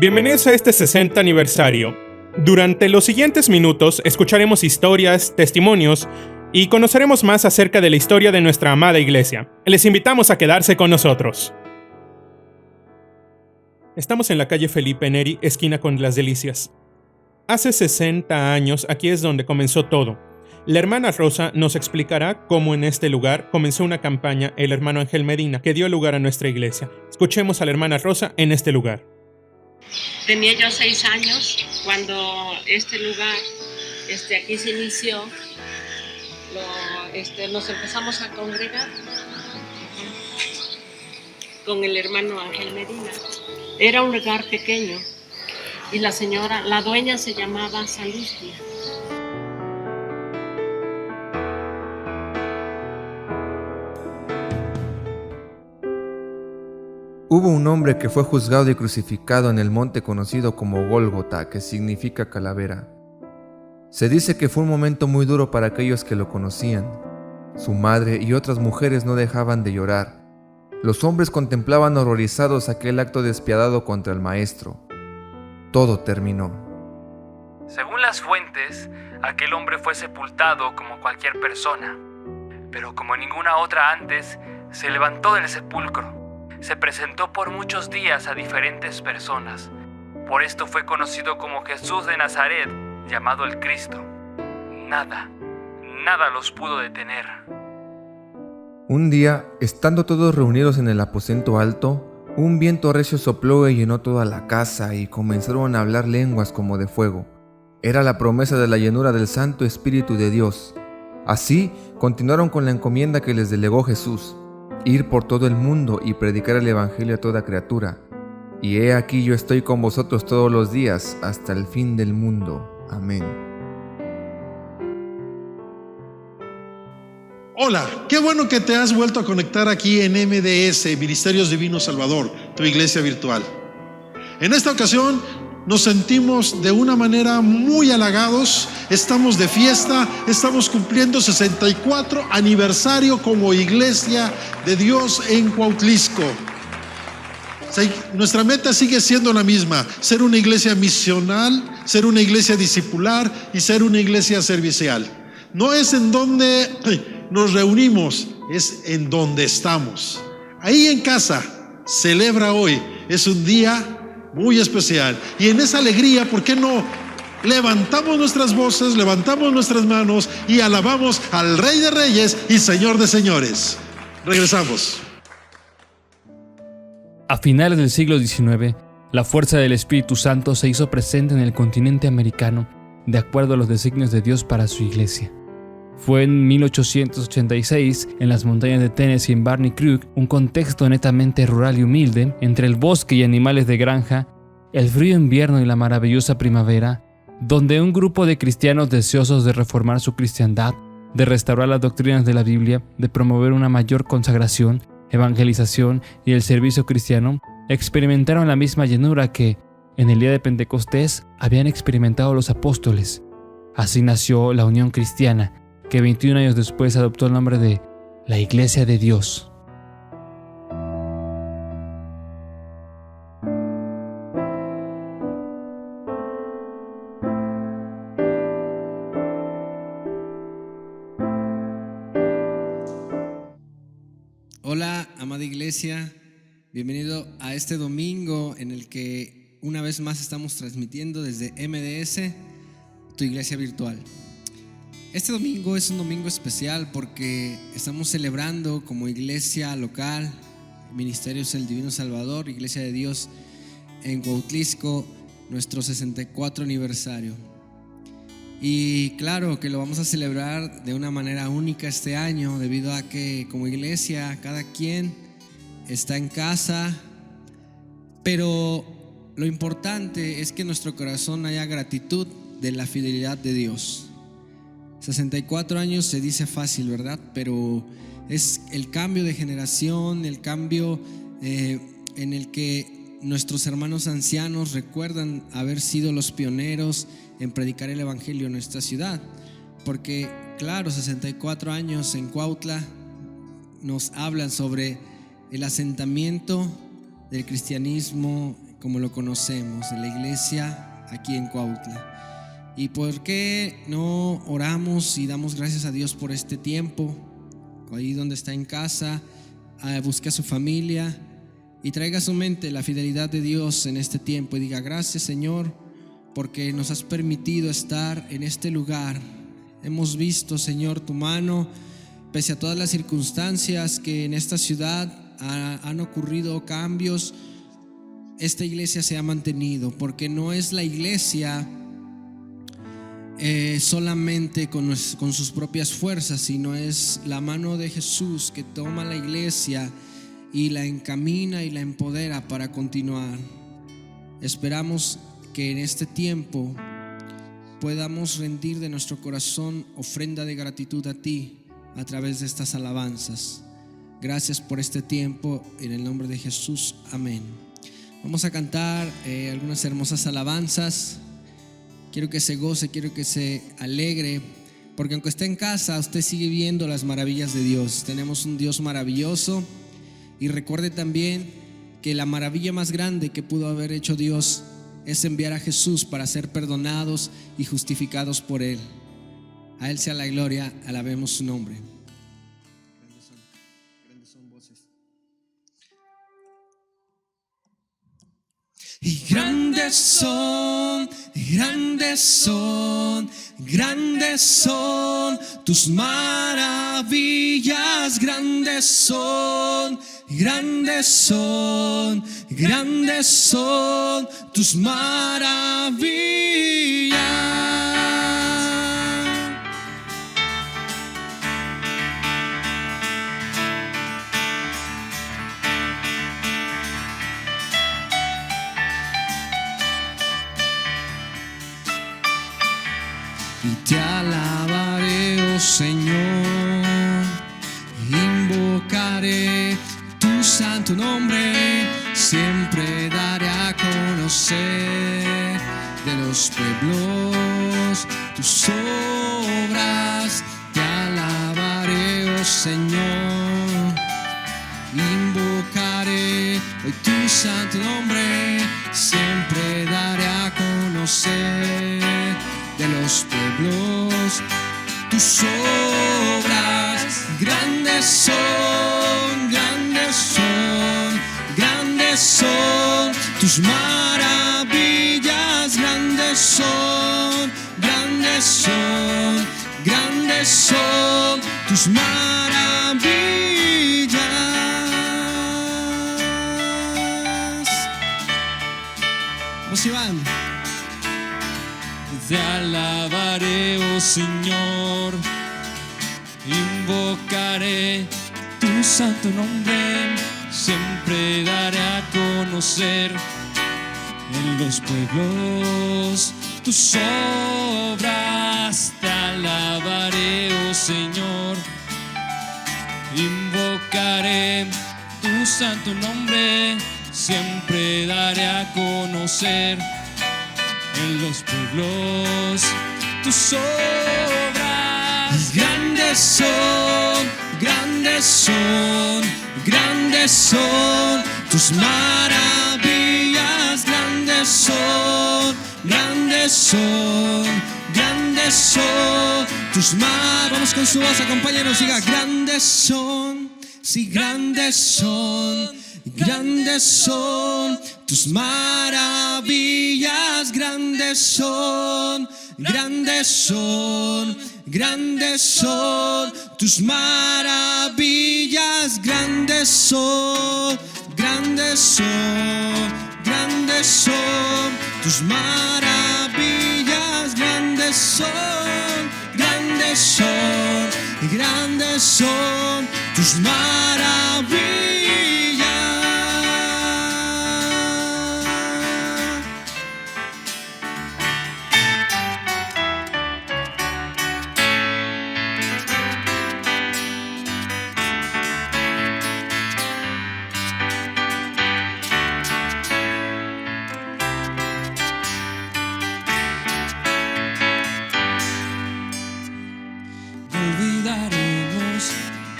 Bienvenidos a este 60 aniversario. Durante los siguientes minutos escucharemos historias, testimonios y conoceremos más acerca de la historia de nuestra amada iglesia. Les invitamos a quedarse con nosotros. Estamos en la calle Felipe Neri, esquina con Las Delicias. Hace 60 años aquí es donde comenzó todo. La hermana Rosa nos explicará cómo en este lugar comenzó una campaña el hermano Ángel Medina que dio lugar a nuestra iglesia. Escuchemos a la hermana Rosa en este lugar. Tenía yo 6 años cuando este lugar, aquí se inició, nos empezamos a congregar con el hermano Ángel Medina. Era un lugar pequeño y la dueña se llamaba Salistia. Hubo un hombre que fue juzgado y crucificado en el monte conocido como Gólgota, que significa calavera. Se dice que fue un momento muy duro para aquellos que lo conocían. Su madre y otras mujeres no dejaban de llorar. Los hombres contemplaban horrorizados aquel acto despiadado contra el maestro. Todo terminó. Según las fuentes, aquel hombre fue sepultado como cualquier persona, pero como ninguna otra antes, se levantó del sepulcro. Se presentó por muchos días a diferentes personas. Por esto fue conocido como Jesús de Nazaret, llamado el Cristo. Nada los pudo detener. Un día, estando todos reunidos en el aposento alto, un viento recio sopló y llenó toda la casa y comenzaron a hablar lenguas como de fuego. Era la promesa de la llenura del Santo Espíritu de Dios. Así, continuaron con la encomienda que les delegó Jesús: ir por todo el mundo y predicar el Evangelio a toda criatura. Y he aquí yo estoy con vosotros todos los días hasta el fin del mundo. Amén. Hola, qué bueno que te has vuelto a conectar aquí en MDS, Ministerios Divinos Salvador, tu iglesia virtual. En esta ocasión nos sentimos de una manera muy halagados. Estamos de fiesta, estamos cumpliendo 64 aniversario como Iglesia de Dios en Cuautlisco. Nuestra meta sigue siendo la misma: ser una iglesia misional, ser una iglesia discipular y ser una iglesia servicial. No es en donde nos reunimos, es en donde estamos. Ahí en casa, celebra hoy, es un día muy especial. Y en esa alegría, ¿por qué no levantamos nuestras voces, levantamos nuestras manos y alabamos al Rey de Reyes y Señor de Señores? Regresamos. A finales del siglo XIX, la fuerza del Espíritu Santo se hizo presente en el continente americano, de acuerdo a los designios de Dios para su iglesia. Fue en 1886, en las montañas de Tennessee, en Barney Creek, un contexto netamente rural y humilde, entre el bosque y animales de granja, el frío invierno y la maravillosa primavera, donde un grupo de cristianos deseosos de reformar su cristiandad, de restaurar las doctrinas de la Biblia, de promover una mayor consagración, evangelización y el servicio cristiano, experimentaron la misma llenura que, en el día de Pentecostés, habían experimentado los apóstoles. Así nació la Unión Cristiana, que 21 años después adoptó el nombre de la Iglesia de Dios. Hola, amada iglesia, bienvenido a este domingo en el que una vez más estamos transmitiendo desde MDS, tu iglesia virtual. Este domingo es un domingo especial porque estamos celebrando como iglesia local, Ministerios del Divino Salvador, Iglesia de Dios en Cuautlisco, nuestro 64 aniversario. Y claro que lo vamos a celebrar de una manera única este año, debido a que como iglesia cada quien está en casa, pero lo importante es que en nuestro corazón haya gratitud de la fidelidad de Dios. 64 años se dice fácil, ¿verdad? Pero es el cambio de generación, el cambio en el que nuestros hermanos ancianos recuerdan haber sido los pioneros en predicar el Evangelio en nuestra ciudad. Porque, claro, 64 años en Cuautla nos hablan sobre el asentamiento del cristianismo como lo conocemos, de la iglesia aquí en Cuautla. ¿Y por qué no oramos y damos gracias a Dios por este tiempo? Ahí donde está en casa, busque a su familia y traiga a su mente la fidelidad de Dios en este tiempo y diga: gracias, Señor, porque nos has permitido estar en este lugar. Hemos visto, Señor, tu mano, pese a todas las circunstancias que en esta ciudad han ocurrido cambios. Esta iglesia se ha mantenido, porque no es la iglesia solamente con sus propias fuerzas, sino es la mano de Jesús que toma la iglesia y la encamina y la empodera para continuar. Esperamos que en este tiempo podamos rendir de nuestro corazón ofrenda de gratitud a ti a través de estas alabanzas. Gracias por este tiempo, en el nombre de Jesús, amén. Vamos a cantar algunas hermosas alabanzas. Quiero que se goce, quiero que se alegre, porque aunque esté en casa, usted sigue viendo las maravillas de Dios. Tenemos un Dios maravilloso, y recuerde también que la maravilla más grande que pudo haber hecho Dios es enviar a Jesús para ser perdonados y justificados por Él. A Él sea la gloria, alabemos su nombre. Grandes son voces. Y grandes son, grandes son, grandes son tus maravillas, grandes son, grandes son, grandes son tus maravillas. Y te alabaré, oh Señor, invocaré tu santo nombre, siempre daré a conocer de los pueblos tus obras. Te alabaré, oh Señor, invocaré hoy tu santo nombre, siempre daré a conocer de los pueblos tus obras. Grandes son, grandes son, grandes son tus maravillas, grandes son, grandes son, grandes son tus maravillas. ¿Cómo se van? Te alabaré, oh Señor, invocaré tu santo nombre, siempre daré a conocer en los pueblos tus obras. Te alabaré, oh Señor, invocaré tu santo nombre, siempre daré a conocer en los pueblos tus obras. Grandes son, grandes son, grandes son tus maravillas, grandes son, grandes son, grandes son tus maravillas. Vamos con su voz, acompáñanos, diga: grandes son, sí, grandes son, grandes son tus maravillas, grandes son, grandes son, grandes son tus maravillas, grandes son, grandes son, grandes son tus maravillas, grandes son, grandes son, grandes son tus maravillas.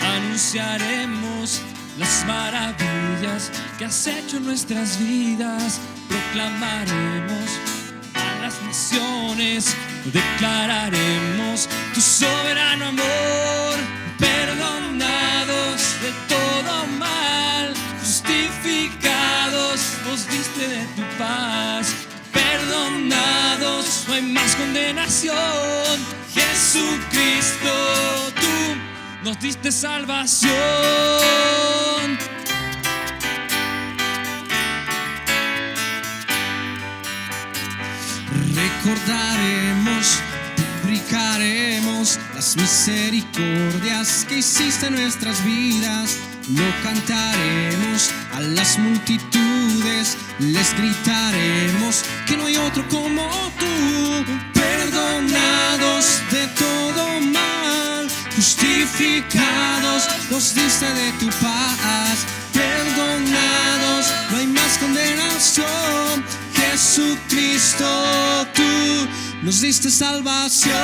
Anunciaremos las maravillas que has hecho en nuestras vidas. proclamaremos a las naciones, declararemos tu soberano amor, perdonados de todo mal, justificados, nos diste de tu paz, perdonados, no hay más condenación, Jesucristo, tú nos diste salvación. Recordaremos, publicaremos las misericordias que hiciste en nuestras vidas. Lo cantaremos a las multitudes, les gritaremos que no hay otro como tú. Perdonados de todo mal, justificados, nos diste de tu paz. Perdonados, no hay más condenación, Jesucristo, tú nos diste salvación.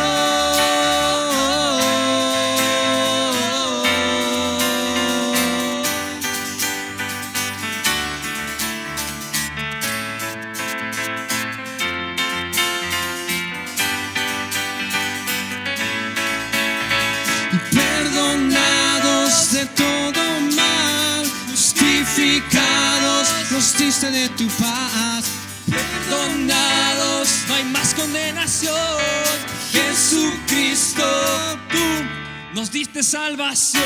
Perdonados de todo mal, justificados, nos diste de tu paz. Perdonados, no hay más condenación, Jesucristo, tú nos diste salvación.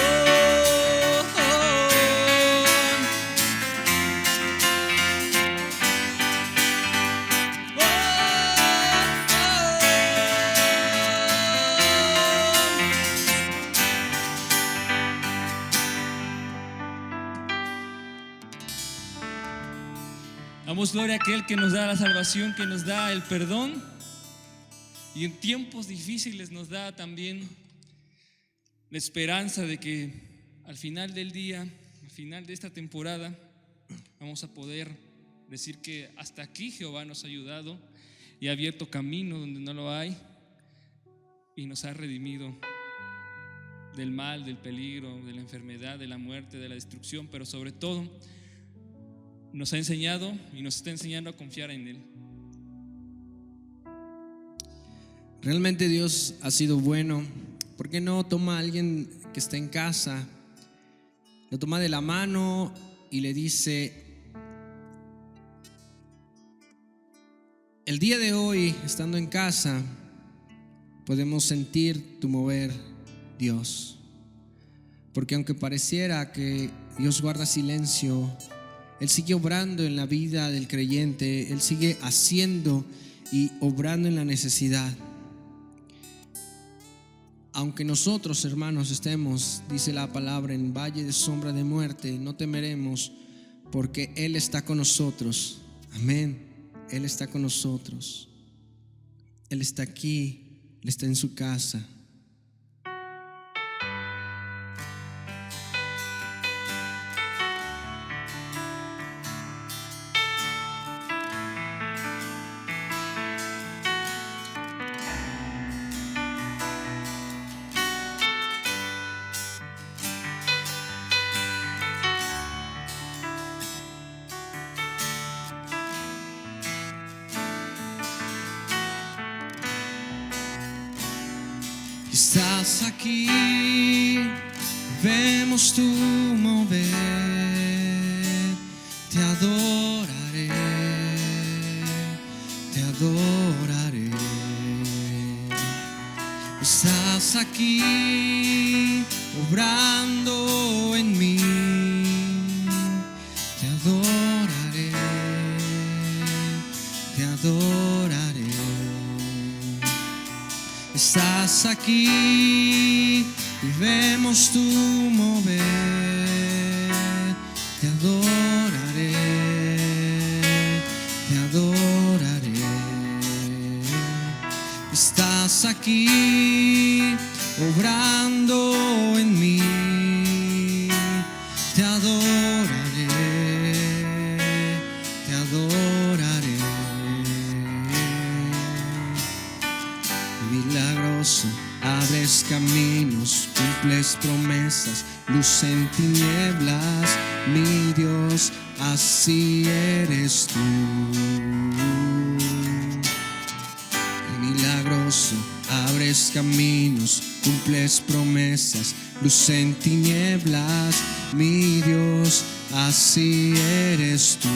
Damos gloria a aquel que nos da la salvación, que nos da el perdón y en tiempos difíciles nos da también la esperanza de que al final del día, al final de esta temporada, vamos a poder decir que hasta aquí Jehová nos ha ayudado y ha abierto camino donde no lo hay y nos ha redimido del mal, del peligro, de la enfermedad, de la muerte, de la destrucción, pero sobre todo nos ha enseñado y nos está enseñando a confiar en Él. Realmente Dios ha sido bueno. ¿Por qué no toma a alguien que está en casa, lo toma de la mano y le dice: el día de hoy, estando en casa, podemos sentir tu mover, Dios? Porque aunque pareciera que Dios guarda silencio, Él sigue obrando en la vida del creyente. Él sigue haciendo y obrando en la necesidad. Aunque nosotros, hermanos, estemos, dice la palabra, en valle de sombra de muerte, no temeremos, porque Él está con nosotros. Amén. Él está con nosotros. Él está aquí, Él está en su casa. Estás aquí, vemos tu mover, te adoraré, te adoraré. Estás aquí, obrando en mí, te adoraré, te adoraré. Estás aquí y vemos tu mover, te adoraré, te adoraré. Estás aquí obrando en mí, te adoraré, te adoraré. Milagroso, abres caminos, cumples promesas, luz en tinieblas, mi Dios, así eres tú. Milagroso, abres caminos, cumples promesas, luz en tinieblas, mi Dios, así eres tú.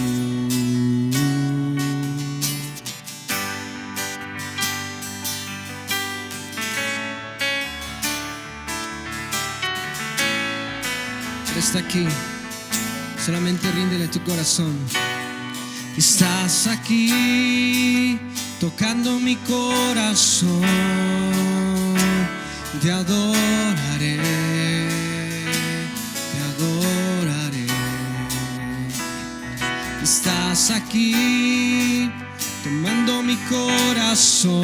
Él está aquí, solamente ríndele tu corazón. Estás aquí, tocando mi corazón, te adoraré, te adoraré. Estás aquí, tomando mi corazón,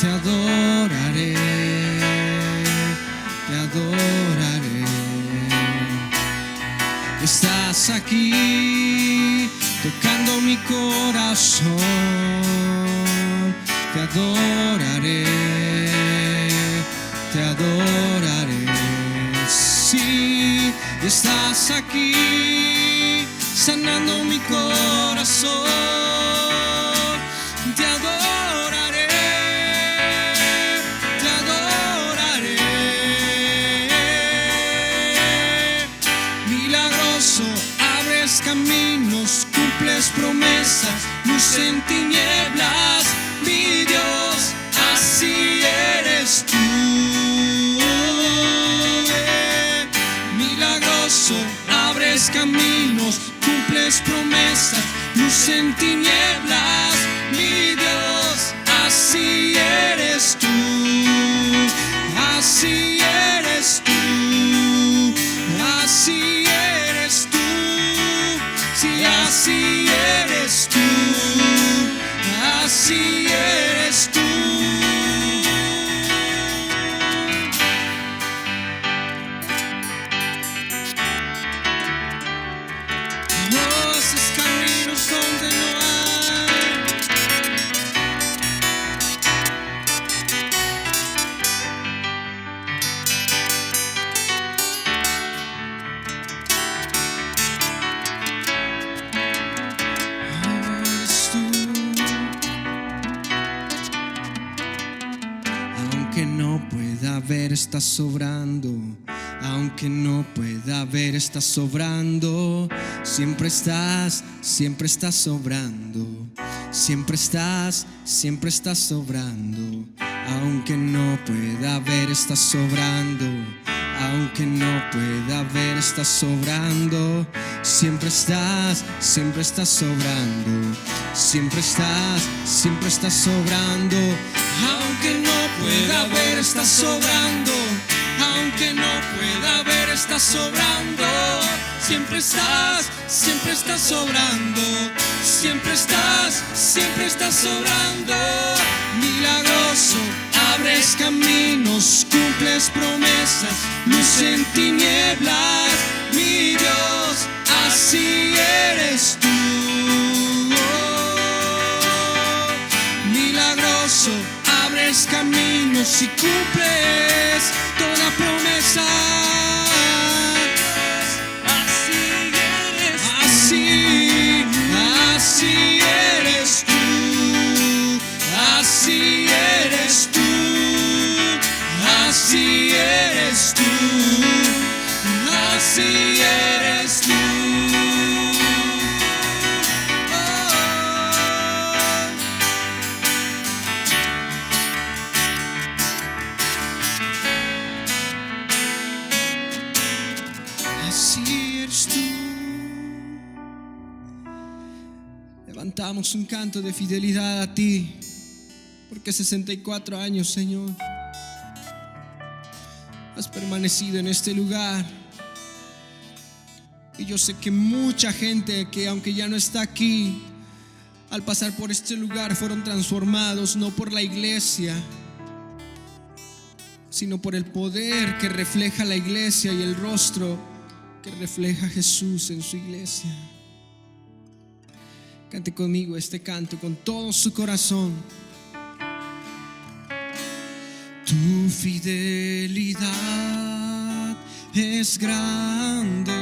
te adoraré, te adoraré. Estás aquí, tocando mi corazón, te adoraré, te adoraré. Sí, estás aquí, sanando mi corazón, te adoraré, te adoraré. Milagroso, abres caminos, cumples promesas, luz en tinieblas, mi Dios, así eres tú. Milagroso, abres caminos, cumples promesas, luz en tinieblas, mi Dios, así eres tú, así eres tú, así eres tú, sí, así eres tú, así eres tú. No haces caminos donde no hay. Eres tú. Aunque no pueda ver, estás sobrando. Aunque no pueda ver, estás sobrando. Siempre estás sobrando. Siempre estás sobrando. Aunque no pueda ver, estás sobrando. Aunque no pueda ver, estás sobrando. Siempre estás sobrando. Siempre estás sobrando. Aunque no pueda ver, estás sobrando. Aunque no pueda ver, estás sobrando. Siempre estás sobrando. Siempre estás sobrando. Milagroso, abres caminos, cumples promesas, luz en tinieblas, mi Dios, así eres tú. Milagroso, abres caminos y cumples toda promesa. Así eres tú. Así eres tú. Así eres tú. Así eres tú. Así eres tú. Levantamos un canto de fidelidad a ti, porque 64 años, Señor, has permanecido en este lugar. Y yo sé que mucha gente que aunque ya no está aquí, al pasar por este lugar fueron transformados, no por la iglesia, sino por el poder que refleja la iglesia y el rostro que refleja Jesús en su iglesia. Cante conmigo este canto con todo su corazón. Tu fidelidad es grande,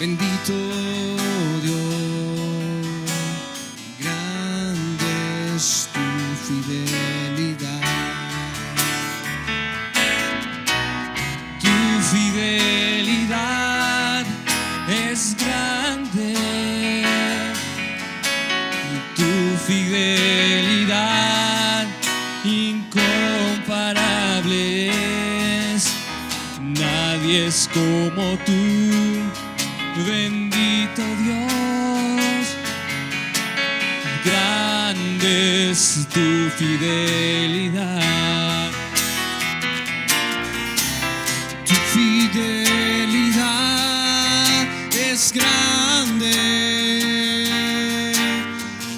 bendito Dios, grande es tu fidelidad. Tu fidelidad es grande, tu fidelidad incomparable es. Nadie es como tú, bendito Dios, grande es tu fidelidad. Tu fidelidad es grande,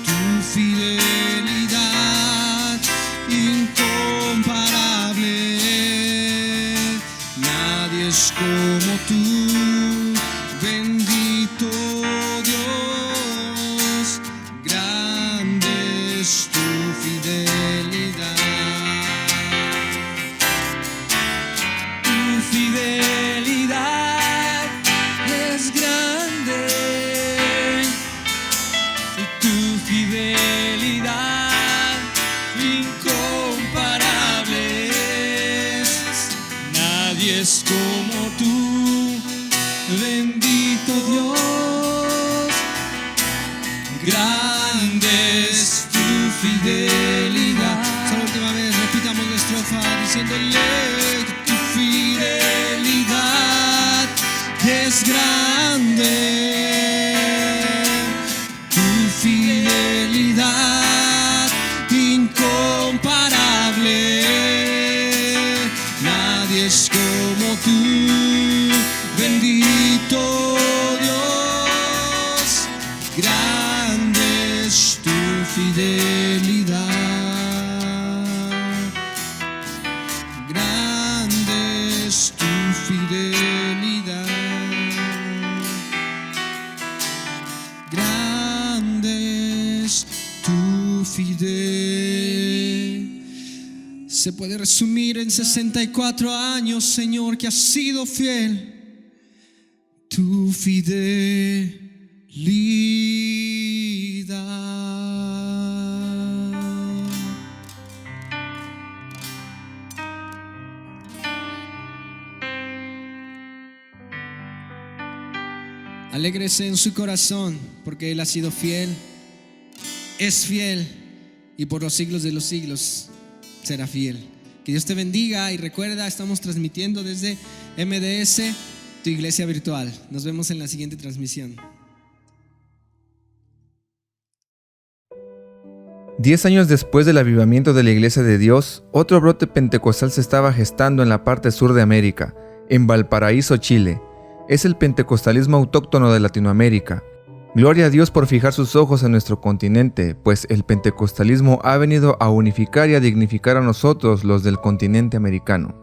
tu fidelidad incomparable. Nadie es como tú, bendito Dios, grande es tu fidelidad. Tu fidelidad es grande, tu fidelidad incomparable es. Nadie es como tú, bendito Dios, grande es tu fidelidad. Esta última vez repitamos la estrofa diciéndole que tu fidelidad es grande, tu fidelidad incomparable. Nadie es como tú, bendito Dios, grande es tu fidelidad, grande es tu fidelidad, grande es tu fidelidad. Se puede resumir en 64 años, Señor, que has sido fiel. Tu fidelidad. Alégrese en su corazón, porque Él ha sido fiel, es fiel, y por los siglos de los siglos será fiel. Que Dios te bendiga y recuerda, estamos transmitiendo desde MDS, tu iglesia virtual. Nos vemos en la siguiente transmisión. 10 años después del avivamiento de la Iglesia de Dios, otro brote pentecostal se estaba gestando en la parte sur de América, en Valparaíso, Chile. Es el pentecostalismo autóctono de Latinoamérica. Gloria a Dios por fijar sus ojos en nuestro continente, pues el pentecostalismo ha venido a unificar y a dignificar a nosotros, los del continente americano.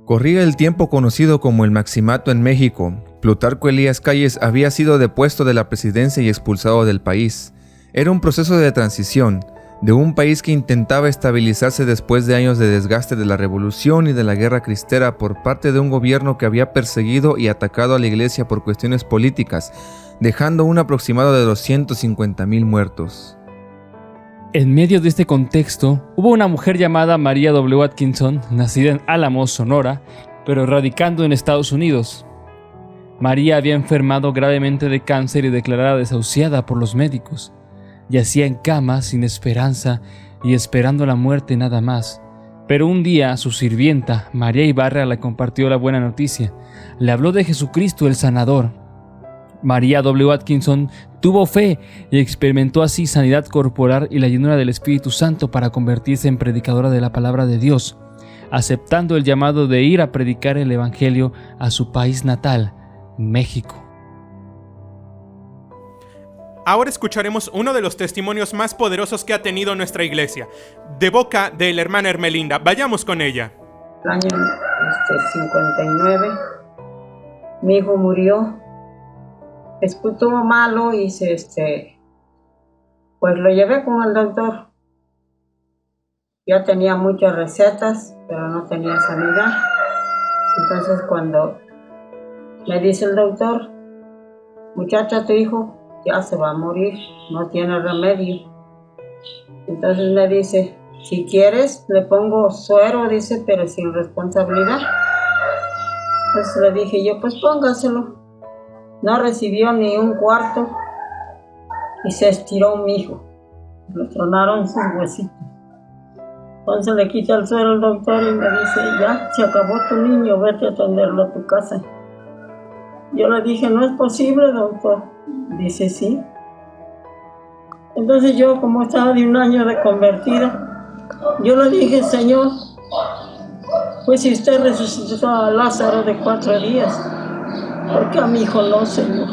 Corría el tiempo conocido como el Maximato en México. Plutarco Elías Calles había sido depuesto de la presidencia y expulsado del país. Era un proceso de transición, de un país que intentaba estabilizarse después de años de desgaste de la revolución y de la guerra cristera por parte de un gobierno que había perseguido y atacado a la iglesia por cuestiones políticas, dejando un aproximado de 250,000 muertos. En medio de este contexto, hubo una mujer llamada María W. Atkinson, nacida en Álamos, Sonora, pero radicando en Estados Unidos. María había enfermado gravemente de cáncer y declarada desahuciada por los médicos. Yacía en cama sin esperanza y esperando la muerte nada más. Pero un día su sirvienta, María Ibarra, le compartió la buena noticia. Le habló de Jesucristo el sanador. María W. Atkinson tuvo fe y experimentó así sanidad corporal y la llenura del Espíritu Santo para convertirse en predicadora de la palabra de Dios, aceptando el llamado de ir a predicar el Evangelio a su país natal, México. Ahora escucharemos uno de los testimonios más poderosos que ha tenido nuestra iglesia, de boca de la hermana Hermelinda. Vayamos con ella. El año 59, mi hijo murió, estuvo malo y pues lo llevé con el doctor. Ya tenía muchas recetas, pero no tenía sanidad. Entonces cuando Me dice el doctor, muchacha, tu hijo ya se va a morir, no tiene remedio. Entonces me dice, si quieres le pongo suero, dice, pero sin responsabilidad. Pues le dije yo, pues póngaselo. No recibió ni un cuarto y se estiró mi hijo. Le tronaron sus huesitos. Entonces le quita el suero al doctor y me dice, ya, se acabó tu niño, vete a atenderlo a tu casa. Yo le dije, no es posible, doctor. Dice, sí. Entonces yo, como estaba de un año de convertida, yo le dije, Señor, pues si usted resucitó a Lázaro de 4 días, ¿por qué a mi hijo no, Señor?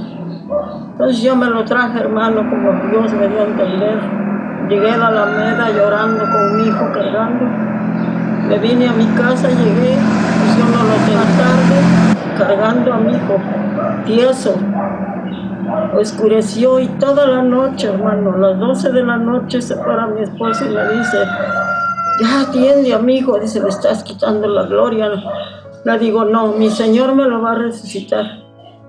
Entonces yo me lo traje, hermano, como Dios me dio a entender. Llegué a la Alameda llorando con mi hijo cargando. Me vine a mi casa, llegué, pues yo no lo tenía tarde, cargando a mi hijo, tieso. Oscureció y toda la noche, hermano, a las 12 de la noche se para mi esposo y me dice, ya atiende a mi hijo, dice, le estás quitando la gloria. Le digo, no, mi Señor me lo va a resucitar.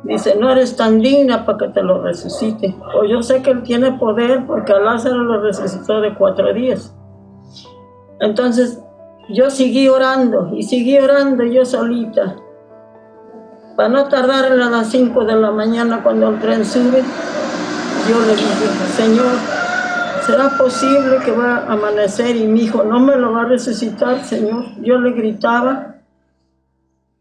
Dice, no eres tan digna para que te lo resucite. Pues yo sé que Él tiene poder porque a Lázaro lo resucitó de 4 días. Entonces yo seguí orando yo solita. Para no tardar a las 5 de la mañana cuando el tren sube, yo le dije, Señor, ¿será posible que va a amanecer y mi hijo no me lo va a resucitar, Señor? Yo le gritaba,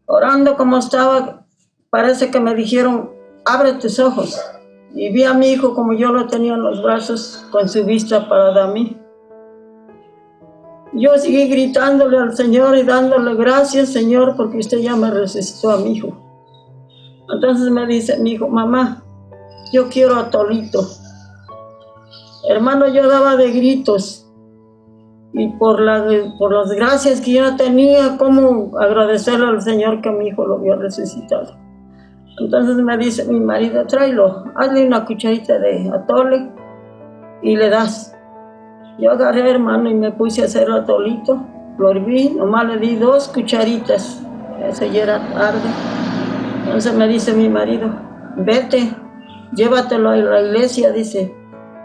orando como estaba, parece que me dijeron, abre tus ojos. Y vi a mi hijo como yo lo tenía en los brazos, con su vista parada a mí. Yo seguí gritándole al Señor y dándole gracias, Señor, porque usted ya me resucitó a mi hijo. Entonces me dice mi hijo, mamá, yo quiero a Tolito. Hermano, yo daba de gritos. Y por las gracias que yo tenía, cómo agradecerle al Señor que mi hijo lo había resucitado. Entonces me dice mi marido, tráelo, hazle una cucharita de atole y le das. Yo agarré, hermano, y me puse a hacer atolito. Lo herví, nomás le di 2 cucharitas. Eso ya era tarde. Entonces me dice mi marido, vete, llévatelo a la iglesia, dice,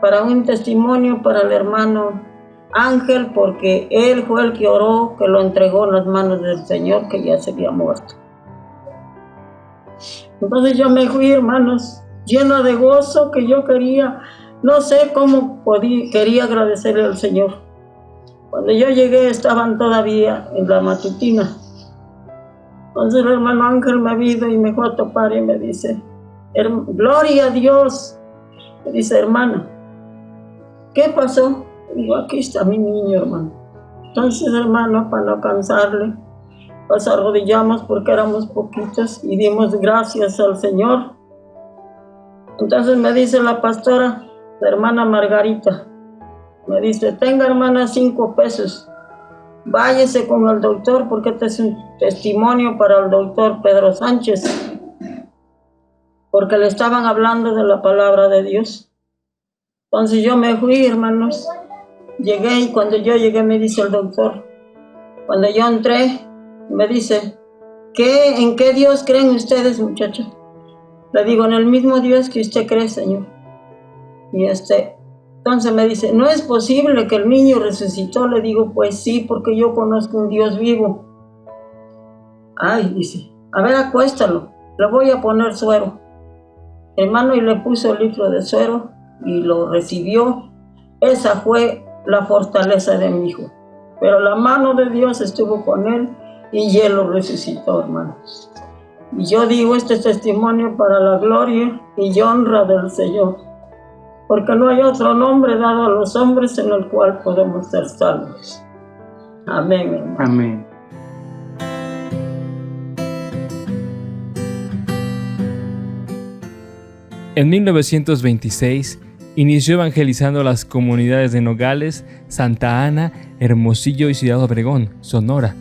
para un testimonio para el hermano Ángel, porque él fue el que oró, que lo entregó en las manos del Señor, que ya se había muerto. Entonces yo me fui, hermanos, llena de gozo, que yo quería, no sé cómo quería agradecerle al Señor. Cuando yo llegué estaban todavía en la matutina. Entonces el hermano Ángel me vino y me fue a topar y me dice, gloria a Dios. Me dice, hermana, ¿qué pasó? Digo, aquí está mi niño, hermano. Entonces, hermano, para no cansarle, nos arrodillamos porque éramos poquitos y dimos gracias al Señor. Entonces me dice la pastora, la hermana Margarita, me dice, tenga, hermana, 5 pesos. Váyase con el doctor porque este es un testimonio para el doctor Pedro Sánchez, porque le estaban hablando de la palabra de Dios. Entonces yo me fui, hermanos, llegué y cuando yo llegué me dice el doctor, cuando yo entré, me dice, ¿en qué Dios creen ustedes, muchachos? Le digo, en el mismo Dios que usted cree, Señor. Y entonces me dice, ¿no es posible que el niño resucitó? Le digo, pues sí, porque yo conozco un Dios vivo. Ay, dice, a ver, acuéstalo, le voy a poner suero. Hermano, y le puso el litro de suero y lo recibió. Esa fue la fortaleza de mi hijo. Pero la mano de Dios estuvo con él y él lo resucitó, hermano. Y yo digo este testimonio para la gloria y honra del Señor, porque no hay otro nombre dado a los hombres en el cual podemos ser salvos. Amén, hermano. Amén. En 1926 inició evangelizando las comunidades de Nogales, Santa Ana, Hermosillo y Ciudad Obregón, Sonora.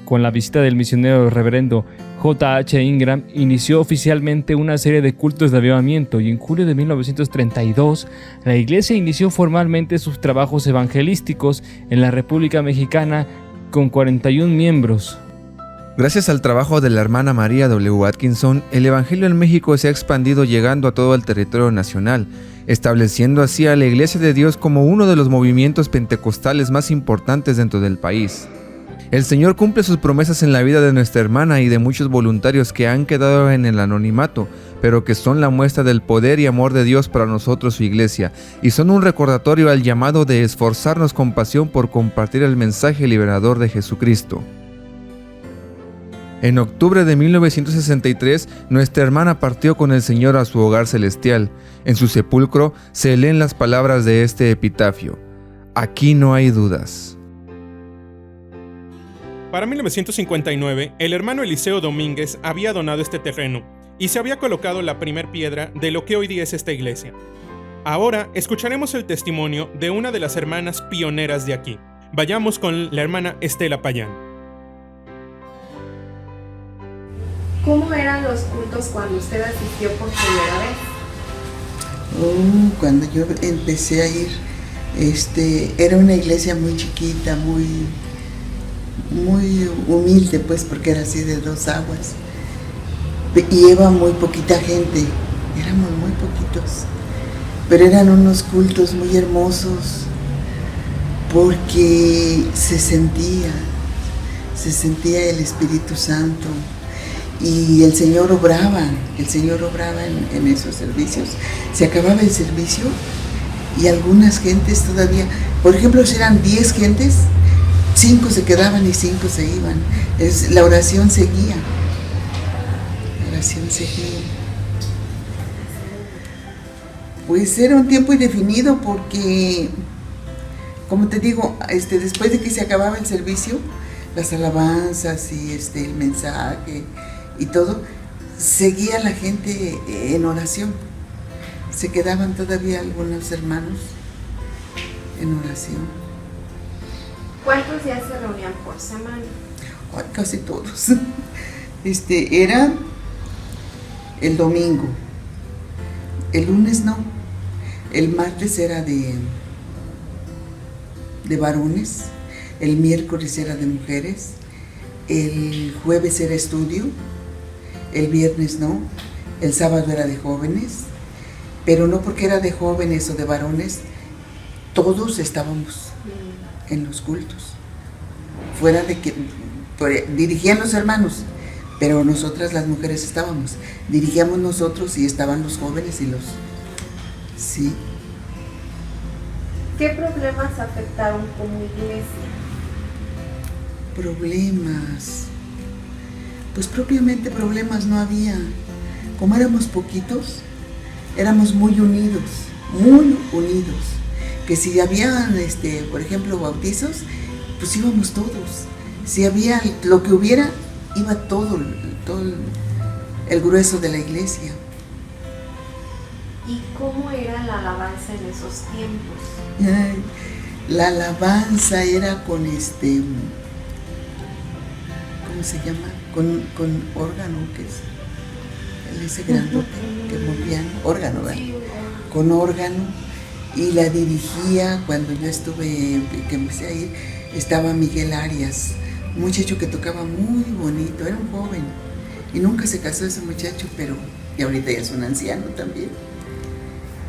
Con la visita del misionero reverendo J.H. Ingram, inició oficialmente una serie de cultos de avivamiento y en julio de 1932 la iglesia inició formalmente sus trabajos evangelísticos en la República Mexicana con 41 miembros. Gracias al trabajo de la hermana María W. Atkinson, el Evangelio en México se ha expandido llegando a todo el territorio nacional, estableciendo así a la Iglesia de Dios como uno de los movimientos pentecostales más importantes dentro del país. El Señor cumple sus promesas en la vida de nuestra hermana y de muchos voluntarios que han quedado en el anonimato, pero que son la muestra del poder y amor de Dios para nosotros, su Iglesia, y son un recordatorio al llamado de esforzarnos con pasión por compartir el mensaje liberador de Jesucristo. En octubre de 1963, nuestra hermana partió con el Señor a su hogar celestial. En su sepulcro se leen las palabras de este epitafio: aquí no hay dudas. Para 1959, el hermano Eliseo Domínguez había donado este terreno y se había colocado la primer piedra de lo que hoy día es esta iglesia. Ahora escucharemos el testimonio de una de las hermanas pioneras de aquí. Vayamos con la hermana Estela Payán. ¿Cómo eran los cultos cuando usted asistió por primera vez? Cuando yo empecé a ir, era una iglesia muy chiquita, muy humilde, pues, porque era así de 2 aguas. Y iba muy poquita gente, éramos muy poquitos, pero eran unos cultos muy hermosos, porque se sentía el Espíritu Santo. Y el Señor obraba en esos servicios. Se acababa el servicio y algunas gentes todavía, por ejemplo, si eran 10 gentes, 5 se quedaban y 5 se iban. La oración seguía. Pues era un tiempo indefinido porque, como te digo, después de que se acababa el servicio, las alabanzas y el mensaje y todo, seguía la gente en oración. Se quedaban todavía algunos hermanos en oración. ¿Cuántos días se reunían por semana? Ay, casi todos. Era el domingo, el lunes no, el martes era de varones, el miércoles era de mujeres, el jueves era estudio, el viernes no, el sábado era de jóvenes, pero no porque era de jóvenes o de varones, todos estábamos en los cultos, fuera de que dirigían los hermanos, pero nosotras las mujeres estábamos, dirigíamos nosotros y estaban los jóvenes y los... Sí. ¿Qué problemas afectaron como iglesia? Problemas... Pues propiamente problemas no había. Como éramos poquitos, éramos muy unidos, que si habían, por ejemplo, bautizos, pues íbamos todos. Si había lo que hubiera, iba todo el grueso de la iglesia. ¿Y cómo era la alabanza en esos tiempos? Ay, la alabanza era con ¿cómo se llama? Con órgano, que es ese grandote que movían, órgano, ¿verdad? Con órgano, y la dirigía cuando yo que empecé a ir, estaba Miguel Arias, un muchacho que tocaba muy bonito, era un joven, y nunca se casó ese muchacho, pero y ahorita ya es un anciano también,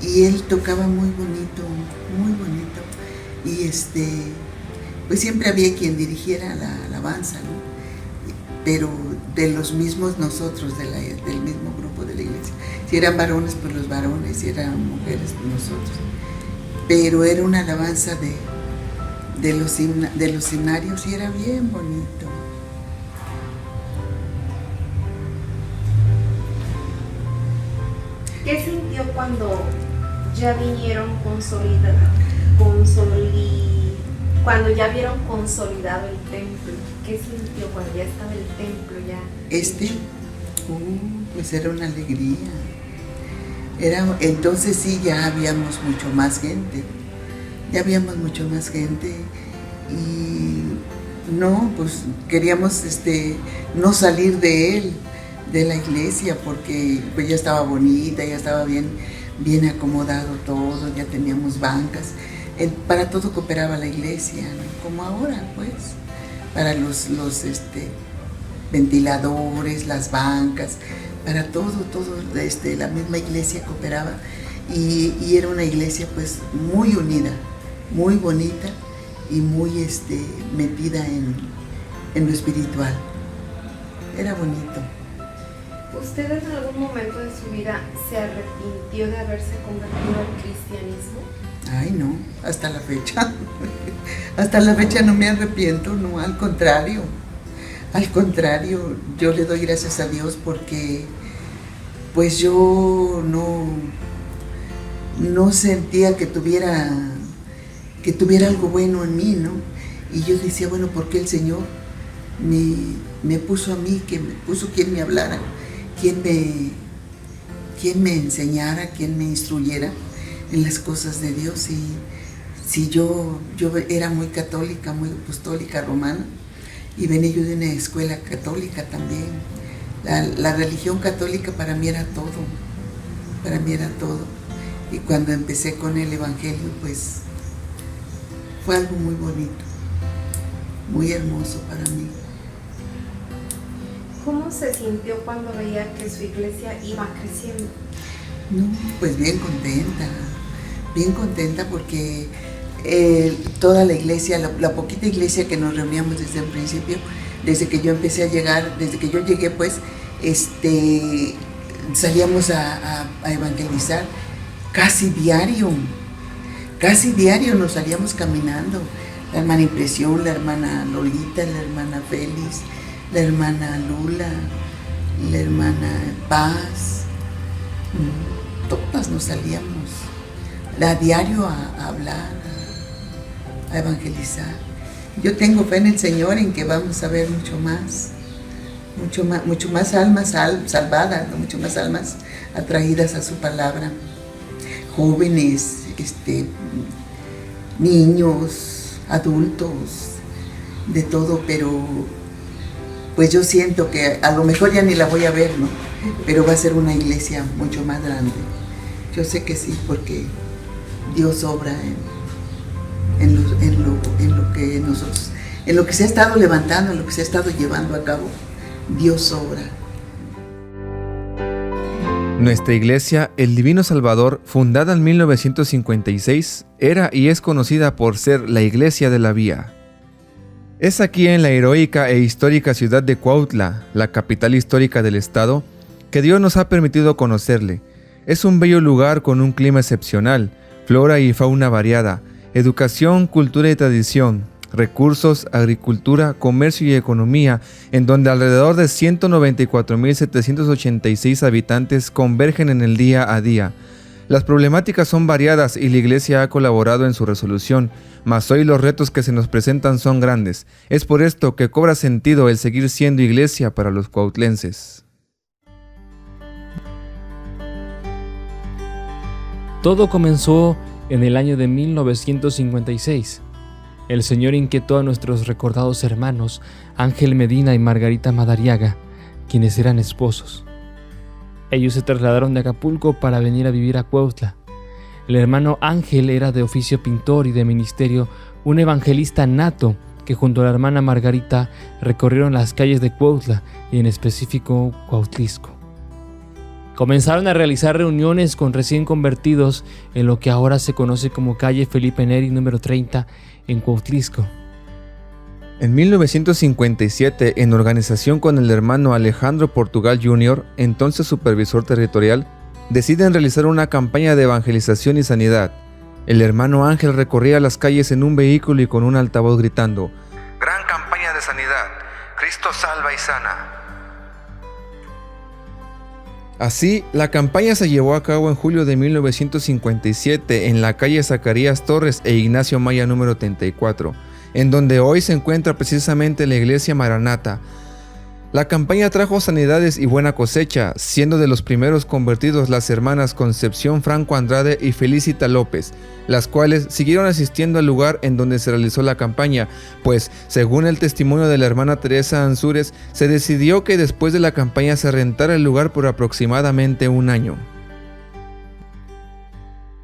y él tocaba muy bonito, y pues siempre había quien dirigiera la alabanza, ¿no? Pero de los mismos nosotros, del mismo grupo de la iglesia. Si eran varones, pues los varones, si eran mujeres, pues nosotros. Pero era una alabanza de los himnarios y era bien bonito. ¿Qué sintió cuando ya vinieron cuando ya vieron consolidado el templo? ¿Qué sintió cuando ya estaba el templo ya? Pues era una alegría. Entonces sí, ya habíamos mucho más gente. Y no, pues queríamos no salir de la iglesia, porque pues ya estaba bonita, ya estaba bien acomodado todo, ya teníamos bancas. Para todo cooperaba la iglesia, ¿no? Como ahora, pues, para ventiladores, las bancas, para todo, la misma iglesia cooperaba y era una iglesia pues muy unida, muy bonita y muy metida en lo espiritual. Era bonito. ¿Usted en algún momento de su vida se arrepintió de haberse convertido al cristianismo? Ay, no, hasta la fecha. Hasta la fecha no me arrepiento, no, al contrario. Al contrario, yo le doy gracias a Dios porque pues yo no sentía que tuviera algo bueno en mí, ¿no? Y yo decía, bueno, ¿por qué el Señor me puso a mí, que me puso quien me hablara, quien me enseñara, quien me instruyera en las cosas de Dios? Y si yo era muy católica, muy apostólica romana, y venía yo de una escuela católica también. La religión católica para mí era todo, Y cuando empecé con el Evangelio, pues fue algo muy bonito, muy hermoso para mí. ¿Cómo se sintió cuando veía que su iglesia iba creciendo? No, pues bien contenta porque toda la iglesia, la poquita iglesia que nos reuníamos desde el principio, desde que yo empecé a llegar, desde que yo llegué pues, salíamos a evangelizar casi diario nos salíamos caminando. La hermana Impresión, la hermana Lolita, la hermana Félix, la hermana Lula, la hermana Paz, todas nos salíamos a diario a hablar, a evangelizar. Yo tengo fe en el Señor en que vamos a ver mucho más almas salvadas, ¿no? Mucho más almas atraídas a su palabra, jóvenes, niños, adultos, de todo, pero pues yo siento que a lo mejor ya ni la voy a ver, ¿no? Pero va a ser una iglesia mucho más grande. Yo sé que sí, porque Dios obra en lo que se ha estado levantando, en lo que se ha estado llevando a cabo. Dios obra. Nuestra iglesia, el Divino Salvador, fundada en 1956, era y es conocida por ser la Iglesia de la Vía. Es aquí en la heroica e histórica ciudad de Cuautla, la capital histórica del estado, que Dios nos ha permitido conocerle. Es un bello lugar con un clima excepcional, flora y fauna variada, educación, cultura y tradición, recursos, agricultura, comercio y economía, en donde alrededor de 194.786 habitantes convergen en el día a día. Las problemáticas son variadas y la iglesia ha colaborado en su resolución, mas hoy los retos que se nos presentan son grandes. Es por esto que cobra sentido el seguir siendo iglesia para los cuautlenses. Todo comenzó en el año de 1956. El Señor inquietó a nuestros recordados hermanos Ángel Medina y Margarita Madariaga, quienes eran esposos. Ellos se trasladaron de Acapulco para venir a vivir a Cuautla. El hermano Ángel era de oficio pintor y de ministerio un evangelista nato que junto a la hermana Margarita recorrieron las calles de Cuautla y en específico Cuautlisco. Comenzaron a realizar reuniones con recién convertidos en lo que ahora se conoce como calle Felipe Neri número 30 en Cuautlisco. En 1957, en organización con el hermano Alejandro Portugal Jr., entonces supervisor territorial, deciden realizar una campaña de evangelización y sanidad. El hermano Ángel recorría las calles en un vehículo y con un altavoz gritando: «Gran campaña de sanidad, Cristo salva y sana». Así, la campaña se llevó a cabo en julio de 1957 en la calle Zacarías Torres e Ignacio Maya número 34, en donde hoy se encuentra precisamente la iglesia Maranata. La campaña trajo sanidades y buena cosecha, siendo de los primeros convertidos las hermanas Concepción Franco Andrade y Felicita López, las cuales siguieron asistiendo al lugar en donde se realizó la campaña, pues, según el testimonio de la hermana Teresa Ansúrez, se decidió que después de la campaña se rentara el lugar por aproximadamente un año.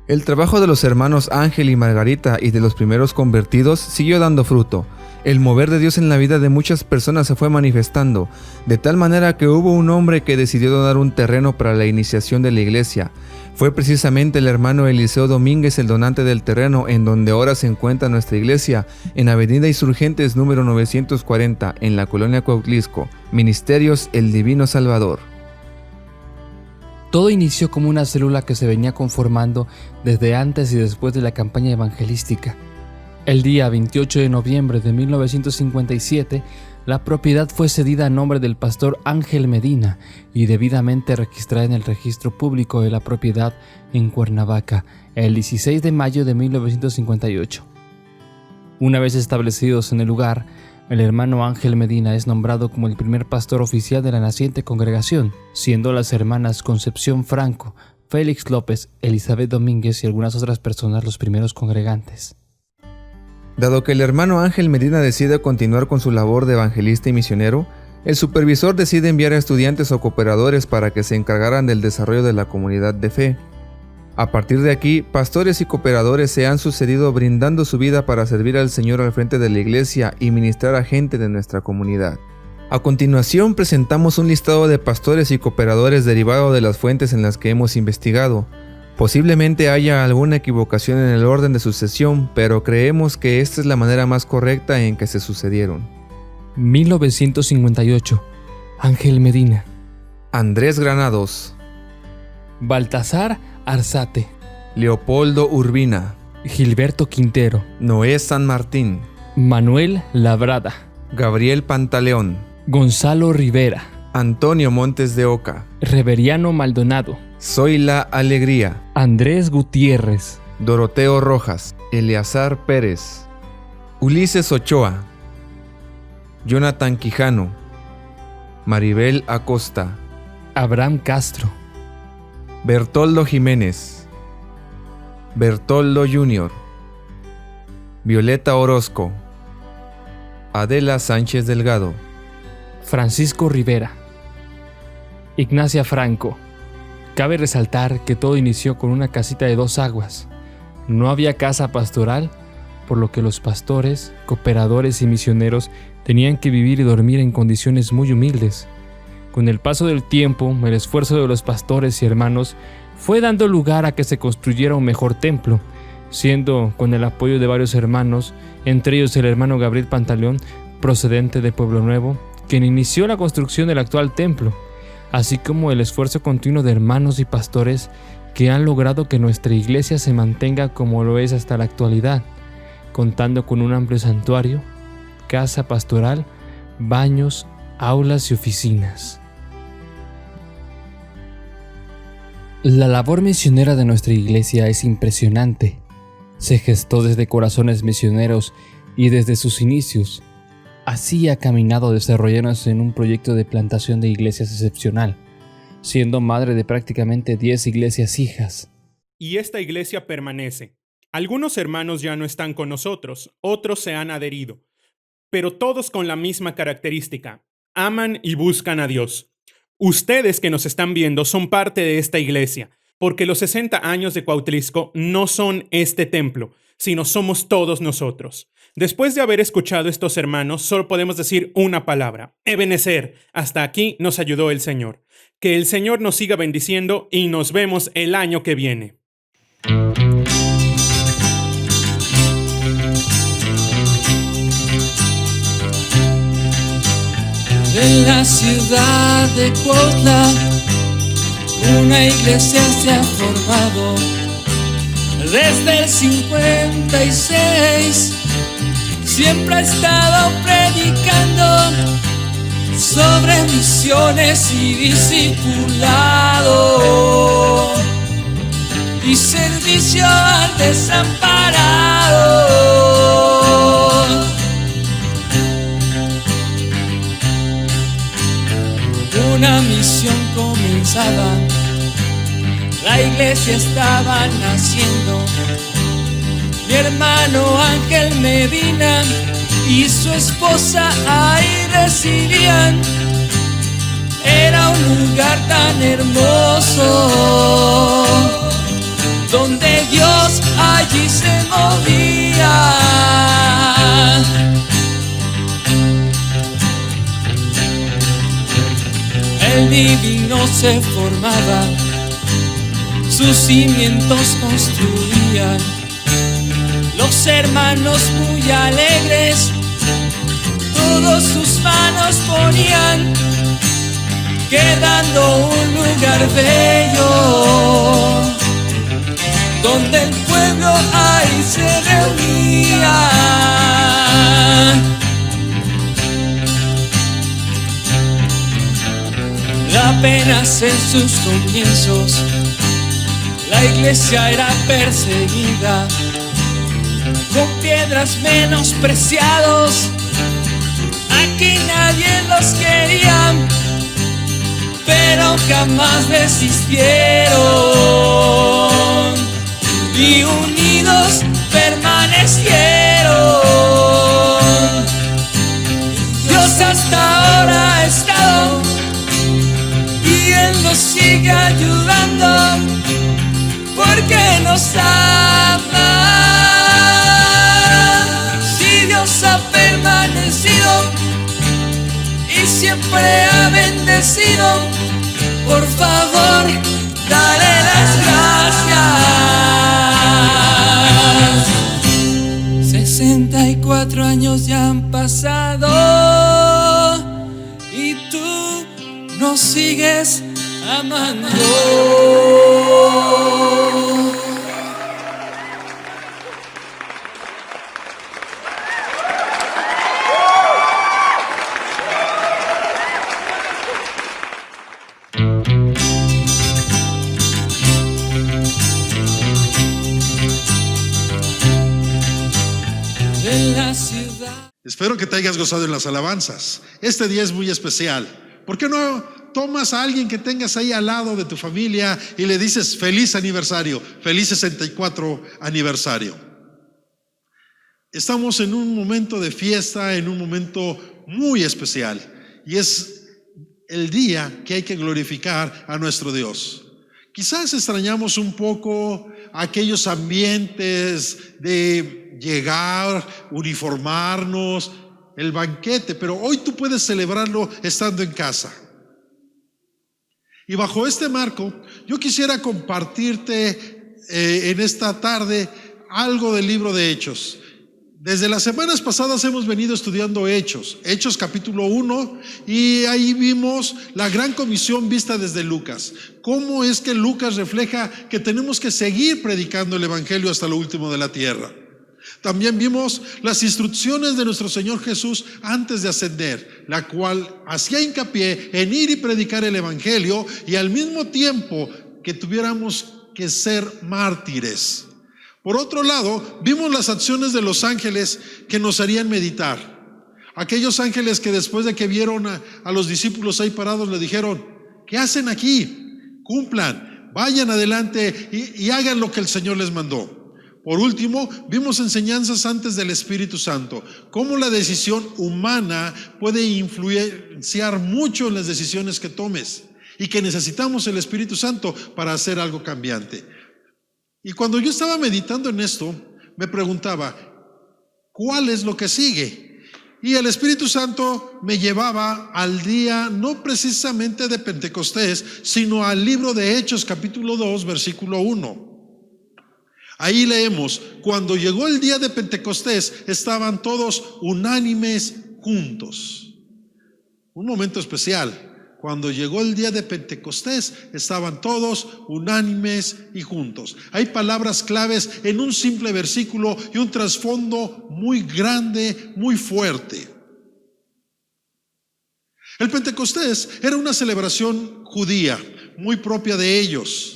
El trabajo de los hermanos Ángel y Margarita y de los primeros convertidos siguió dando fruto. El mover de Dios en la vida de muchas personas se fue manifestando, de tal manera que hubo un hombre que decidió donar un terreno para la iniciación de la iglesia. Fue precisamente el hermano Eliseo Domínguez el donante del terreno en donde ahora se encuentra nuestra iglesia, en Avenida Insurgentes número 940, en la colonia Cuautlisco. Ministerios El Divino Salvador. Todo inició como una célula que se venía conformando desde antes y después de la campaña evangelística. El día 28 de noviembre de 1957, la propiedad fue cedida a nombre del pastor Ángel Medina y debidamente registrada en el registro público de la propiedad en Cuernavaca el 16 de mayo de 1958. Una vez establecidos en el lugar, el hermano Ángel Medina es nombrado como el primer pastor oficial de la naciente congregación, siendo las hermanas Concepción Franco, Félix López, Elizabeth Domínguez y algunas otras personas los primeros congregantes. Dado que el hermano Ángel Medina decide continuar con su labor de evangelista y misionero, el supervisor decide enviar a estudiantes o cooperadores para que se encargaran del desarrollo de la comunidad de fe. A partir de aquí, pastores y cooperadores se han sucedido brindando su vida para servir al Señor al frente de la iglesia y ministrar a gente de nuestra comunidad. A continuación presentamos un listado de pastores y cooperadores derivado de las fuentes en las que hemos investigado. Posiblemente haya alguna equivocación en el orden de sucesión, pero creemos que esta es la manera más correcta en que se sucedieron. 1958. Ángel Medina. Andrés Granados. Baltasar Arzate. Leopoldo Urbina. Gilberto Quintero. Noé San Martín. Manuel Labrada. Gabriel Pantaleón. Gonzalo Rivera. Antonio Montes de Oca. Reveriano Maldonado. Zoila Alegría. Andrés Gutiérrez. Doroteo Rojas. Eleazar Pérez. Ulises Ochoa. Jonathan Quijano. Maribel Acosta. Abraham Castro. Bertoldo Jiménez. Bertoldo Jr. Violeta Orozco. Adela Sánchez Delgado. Francisco Rivera. Ignacia Franco. Cabe resaltar que todo inició con una casita de 2 aguas. No había casa pastoral, por lo que los pastores, cooperadores y misioneros tenían que vivir y dormir en condiciones muy humildes. Con el paso del tiempo, el esfuerzo de los pastores y hermanos fue dando lugar a que se construyera un mejor templo, siendo con el apoyo de varios hermanos, entre ellos el hermano Gabriel Pantaleón, procedente de Pueblo Nuevo, quien inició la construcción del actual templo, así como el esfuerzo continuo de hermanos y pastores que han logrado que nuestra iglesia se mantenga como lo es hasta la actualidad, contando con un amplio santuario, casa pastoral, baños, aulas y oficinas. La labor misionera de nuestra iglesia es impresionante. Se gestó desde corazones misioneros y desde sus inicios. Así ha caminado desarrollándose en un proyecto de plantación de iglesias excepcional, siendo madre de prácticamente 10 iglesias hijas. Y esta iglesia permanece. Algunos hermanos ya no están con nosotros, otros se han adherido, pero todos con la misma característica: aman y buscan a Dios. Ustedes que nos están viendo son parte de esta iglesia, porque los 60 años de Cuautlisco no son este templo, sino somos todos nosotros. Después de haber escuchado a estos hermanos, solo podemos decir una palabra: Ebenezer. Hasta aquí nos ayudó el Señor. Que el Señor nos siga bendiciendo y nos vemos el año que viene. En la ciudad de Cuautla, una iglesia se ha formado. Desde el 56 siempre ha estado predicando sobre misiones y discipulado y servicio al desamparado. Una misión comenzaba, la iglesia estaba naciendo. Mi hermano Ángel Medina y su esposa ahí residían. Era un lugar tan hermoso, donde Dios allí se movía. el divino se formaba, sus cimientos construían. Los hermanos muy alegres, todos sus manos ponían, quedando un lugar bello, donde el pueblo ahí se reunía. Apenas en sus comienzos, la iglesia era perseguida, con piedras menospreciados, aquí nadie los quería, pero jamás desistieron y unidos permanecieron. Dios hasta ahora ha estado y Él nos sigue ayudando, porque nos ama. Si Dios ha permanecido y siempre ha bendecido, por favor, dale las gracias. 64 años ya han pasado y tú nos sigues amando. Espero que te hayas gozado en las alabanzas. Este día es muy especial. ¿Por qué no tomas a alguien que tengas ahí al lado de tu familia y le dices feliz aniversario, feliz 64 aniversario? Estamos en un momento de fiesta, en un momento muy especial, y es el día que hay que glorificar a nuestro Dios. Quizás extrañamos un poco aquellos ambientes de llegar, uniformarnos, el banquete, pero hoy tú puedes celebrarlo estando en casa. Y bajo este marco, yo quisiera compartirte en esta tarde algo del libro de Hechos. Desde las semanas pasadas hemos venido estudiando Hechos capítulo 1, y ahí vimos la gran comisión vista desde Lucas. Cómo es que Lucas refleja que tenemos que seguir predicando el evangelio hasta lo último de la tierra. También vimos las instrucciones de nuestro Señor Jesús antes de ascender, la cual hacía hincapié en ir y predicar el evangelio, y al mismo tiempo que tuviéramos que ser mártires. Por otro lado, vimos las acciones de los ángeles que nos harían meditar. Aquellos ángeles que después de que vieron a los discípulos ahí parados le dijeron: ¿qué hacen aquí? Cumplan, vayan adelante y hagan lo que el Señor les mandó. Por último, vimos enseñanzas antes del Espíritu Santo, cómo la decisión humana puede influenciar mucho en las decisiones que tomes y que necesitamos el Espíritu Santo para hacer algo cambiante. Y cuando yo estaba meditando en esto, me preguntaba, ¿cuál es lo que sigue? Y el Espíritu Santo me llevaba al día, no precisamente de Pentecostés, sino al libro de Hechos capítulo 2, versículo 1. Ahí leemos: cuando llegó el día de Pentecostés, estaban todos unánimes juntos. Un momento especial. Cuando llegó el día de Pentecostés, estaban todos unánimes y juntos. Hay palabras claves en un simple versículo y un trasfondo muy grande, muy fuerte. El Pentecostés era una celebración judía, muy propia de ellos.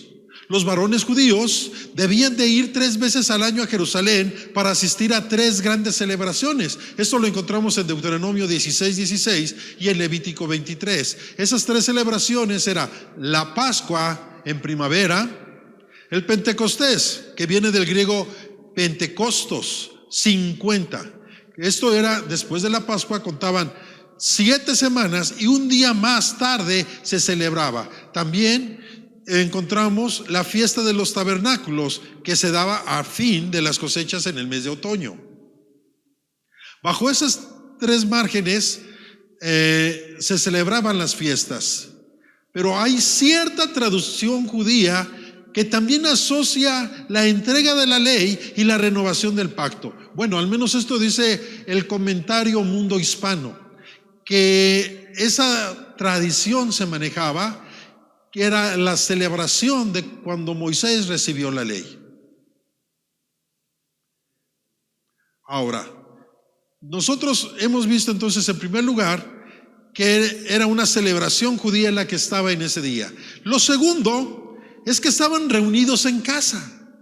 Los varones judíos debían de ir 3 veces al año a Jerusalén para asistir a 3 grandes celebraciones. Esto lo encontramos en Deuteronomio 16:16 y en Levítico 23. Esas 3 celebraciones eran la Pascua en primavera, el Pentecostés, que viene del griego Pentecostos, 50. Esto era después de la Pascua, contaban 7 semanas y un día más tarde se celebraba. También encontramos la fiesta de los tabernáculos, que se daba a fin de las cosechas en el mes de otoño. Bajo esas 3 márgenes se celebraban las fiestas. Pero hay cierta traducción judía que también asocia la entrega de la ley y la renovación del pacto. Bueno, al menos esto dice el comentario Mundo Hispano, que esa tradición se manejaba, que era la celebración de cuando Moisés recibió la ley. Ahora, nosotros hemos visto entonces en primer lugar que era una celebración judía la que estaba en ese día. Lo segundo es que estaban reunidos en casa.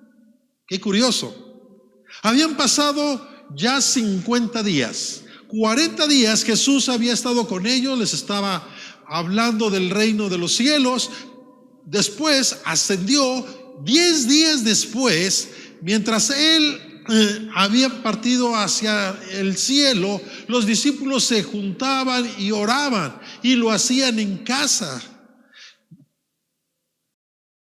Qué curioso. Habían pasado ya 50 días. 40 días Jesús había estado con ellos, les estaba hablando del reino de los cielos. Después ascendió. 10 días después, mientras él había partido hacia el cielo, los discípulos se juntaban y oraban, y lo hacían en casa.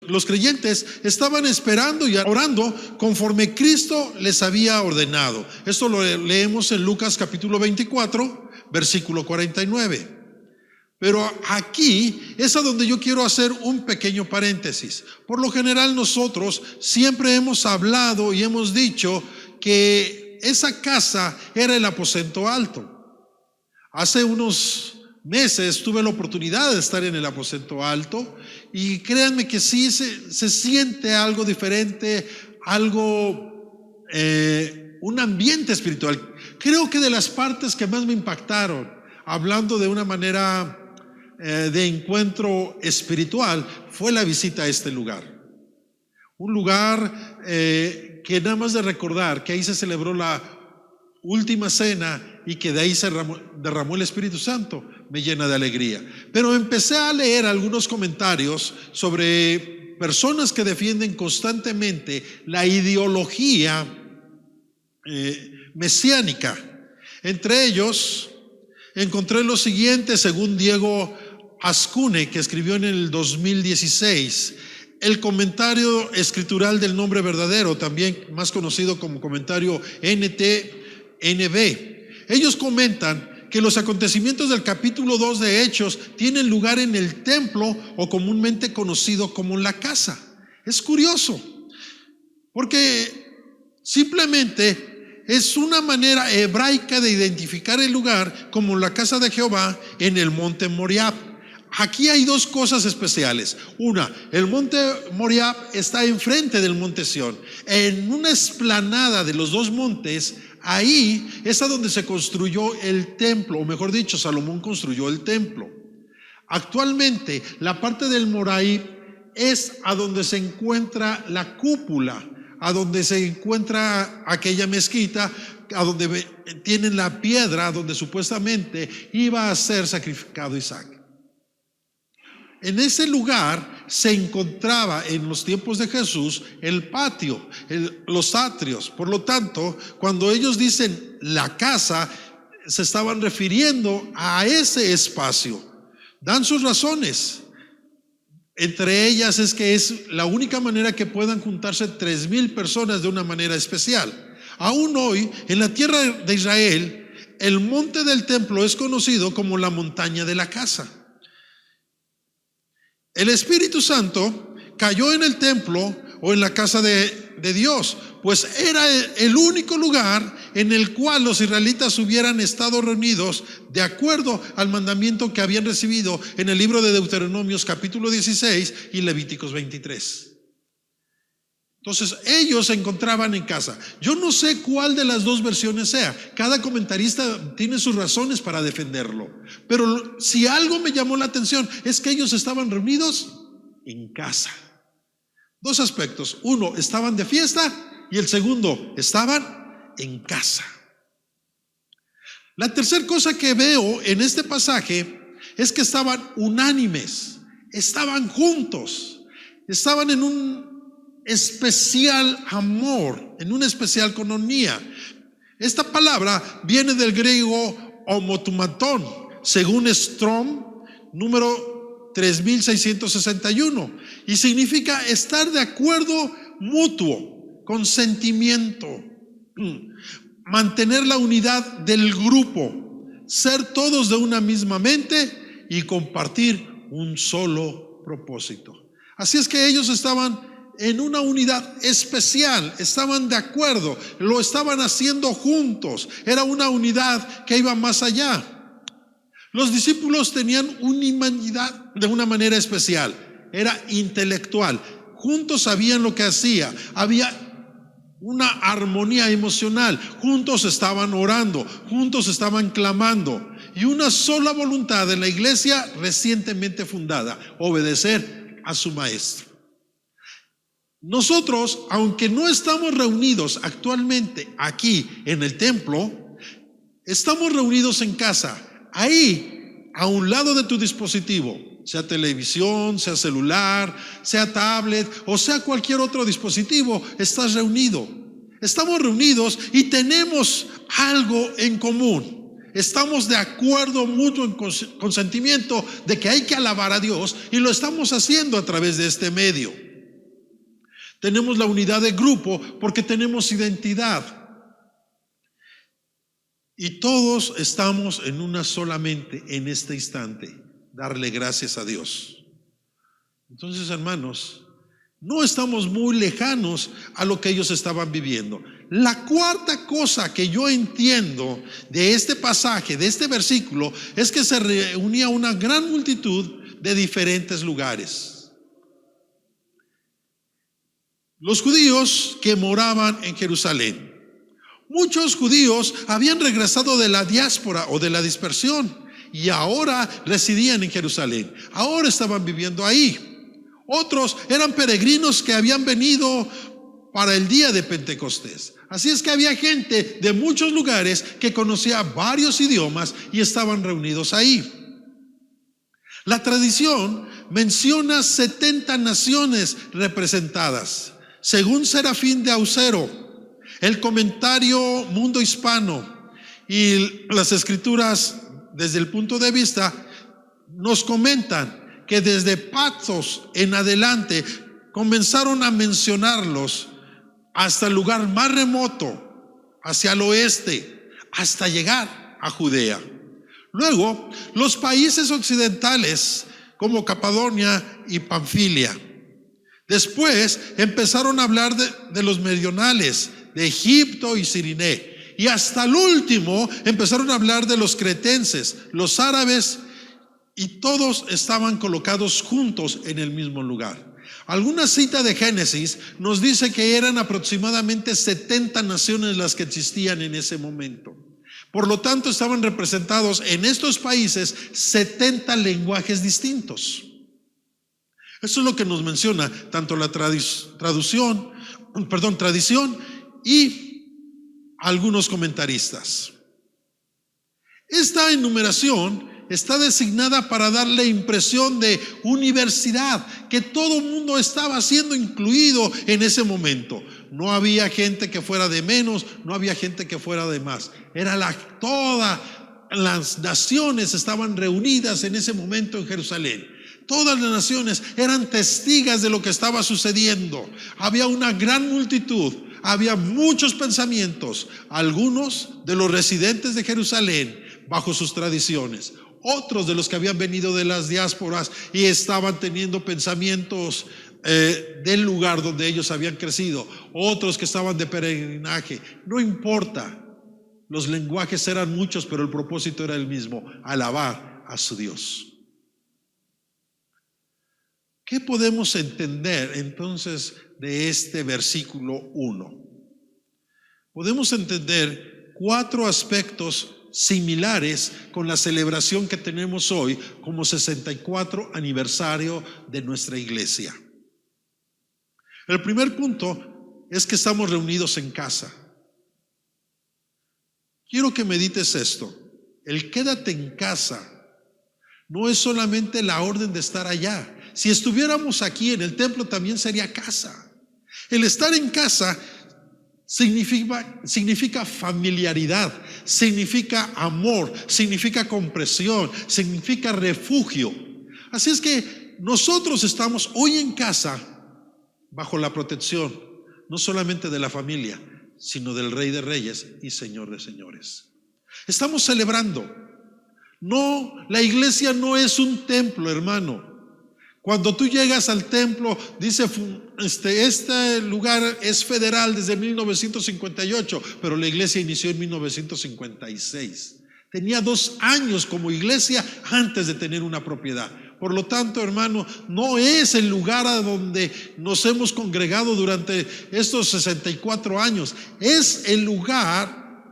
Los creyentes estaban esperando y orando conforme Cristo les había ordenado. Esto lo leemos en Lucas capítulo 24, versículo 49. Pero aquí es a donde yo quiero hacer un pequeño paréntesis. Por lo general nosotros siempre hemos hablado y hemos dicho que esa casa era el aposento alto. Hace unos meses tuve la oportunidad de estar en el aposento alto y créanme que sí se siente algo diferente, algo, un ambiente espiritual. Creo que de las partes que más me impactaron, hablando de una manera de encuentro espiritual, fue la visita a este lugar. Un lugar que nada más de recordar que ahí se celebró la última cena y que de ahí se derramó el Espíritu Santo, me llena de alegría. Pero empecé a leer algunos comentarios sobre personas que defienden constantemente la ideología mesiánica. Entre ellos encontré lo siguiente, según Diego Ascune, que escribió en el 2016, el comentario escritural del nombre verdadero, también más conocido como comentario NTNB. Ellos comentan que los acontecimientos del capítulo 2 de Hechos tienen lugar en el templo, o comúnmente conocido como la casa. Es curioso, porque simplemente es una manera hebraica de identificar el lugar como la casa de Jehová en el monte Moriah. Aquí hay dos cosas especiales. Una, el monte Moriah está enfrente del monte Sión. En una explanada de los dos montes, ahí es a donde se construyó el templo, o mejor dicho, Salomón construyó el templo. Actualmente, la parte del Moriah es a donde se encuentra la cúpula, a donde se encuentra aquella mezquita, a donde tienen la piedra donde supuestamente iba a ser sacrificado Isaac. En ese lugar se encontraba en los tiempos de Jesús el patio, los atrios. Por lo tanto, cuando ellos dicen la casa, se estaban refiriendo a ese espacio. Dan sus razones. Entre ellas es que es la única manera que puedan juntarse 3,000 personas de una manera especial. Aún hoy, en la tierra de Israel, el monte del templo es conocido como la montaña de la casa. El Espíritu Santo cayó en el templo o en la casa de Dios, pues era el único lugar en el cual los israelitas hubieran estado reunidos de acuerdo al mandamiento que habían recibido en el libro de Deuteronomios capítulo 16 y Levíticos 23. Entonces ellos se encontraban en casa. Yo no sé cuál de las dos versiones sea. Cada comentarista tiene sus razones para defenderlo. Pero si algo me llamó la atención es que ellos estaban reunidos en casa. Dos aspectos. Uno, estaban de fiesta, y el segundo, estaban en casa. La tercera cosa que veo en este pasaje es que estaban unánimes, estaban juntos, estaban en un especial amor, en una especial coinonía. Esta palabra viene del griego homotumatón, según Strong, número 3661, y significa estar de acuerdo mutuo, consentimiento, mantener la unidad del grupo, ser todos de una misma mente y compartir un solo propósito. Así es que ellos estaban en una unidad especial, estaban de acuerdo, lo estaban haciendo juntos, era una unidad que iba más allá. Los discípulos tenían unanimidad de una manera especial, era intelectual, juntos sabían lo que hacía, había una armonía emocional, juntos estaban orando, juntos estaban clamando, y una sola voluntad en la iglesia recientemente fundada: obedecer a su maestro. Nosotros, aunque no estamos reunidos actualmente aquí en el templo, estamos reunidos en casa. Ahí, a un lado de tu dispositivo, sea televisión, sea celular, sea tablet o sea cualquier otro dispositivo, estás reunido. Estamos reunidos y tenemos algo en común. Estamos de acuerdo mutuo en consentimiento de que hay que alabar a Dios, y lo estamos haciendo a través de este medio. Tenemos la unidad de grupo porque tenemos identidad. Y todos estamos en una sola mente en este instante: darle gracias a Dios. Entonces, hermanos, no estamos muy lejanos a lo que ellos estaban viviendo. La cuarta cosa que yo entiendo de este pasaje, de este versículo, es que se reunía una gran multitud de diferentes lugares. Los judíos que moraban en Jerusalén. Muchos judíos habían regresado de la diáspora o de la dispersión y ahora residían en Jerusalén. Ahora estaban viviendo ahí. Otros eran peregrinos que habían venido para el día de Pentecostés. Así es que había gente de muchos lugares que conocía varios idiomas y estaban reunidos ahí. La tradición menciona 70 naciones representadas. Según Serafín de Ausero, el comentario Mundo Hispano y las escrituras desde el punto de vista nos comentan que desde Patmos en adelante comenzaron a mencionarlos hasta el lugar más remoto, hacia el oeste, hasta llegar a Judea. Luego, los países occidentales como Capadocia y Panfilia. Después empezaron a hablar de los meridionales, de Egipto y Cirené. Y hasta el último empezaron a hablar de los cretenses, los árabes, y todos estaban colocados juntos en el mismo lugar. Alguna cita de Génesis nos dice que eran aproximadamente 70 naciones las que existían en ese momento. Por lo tanto, estaban representados en estos países 70 lenguajes distintos. Eso es lo que nos menciona tanto la tradición y algunos comentaristas. Esta enumeración está designada para darle impresión de universalidad, que todo el mundo estaba siendo incluido en ese momento. No había gente que fuera de menos, no había gente que fuera de más. Todas las naciones estaban reunidas en ese momento en Jerusalén. Todas las naciones eran testigos de lo que estaba sucediendo. Había una gran multitud, había muchos pensamientos, algunos de los residentes de Jerusalén bajo sus tradiciones, otros de los que habían venido de las diásporas y estaban teniendo pensamientos del lugar donde ellos habían crecido, otros que estaban de peregrinaje. No importa, los lenguajes eran muchos, pero el propósito era el mismo: alabar a su Dios. ¿Qué podemos entender entonces de este versículo 1? Podemos entender 4 aspectos similares con la celebración que tenemos hoy como 64 aniversario de nuestra iglesia. El primer punto es que estamos reunidos en casa. Quiero que medites esto. El quédate en casa no es solamente la orden de estar allá. Si estuviéramos aquí en el templo también sería casa. El estar en casa significa familiaridad, significa amor, significa comprensión, significa refugio. Así es que nosotros estamos hoy en casa bajo la protección no solamente de la familia, sino del Rey de Reyes y Señor de Señores. Estamos celebrando. No, la iglesia no es un templo, hermano. Cuando tú llegas al templo, dice, este lugar es federal desde 1958, pero la iglesia inició en 1956. Tenía 2 años como iglesia antes de tener una propiedad. Por lo tanto, hermano, no es el lugar a donde nos hemos congregado durante estos 64 años. Es el lugar,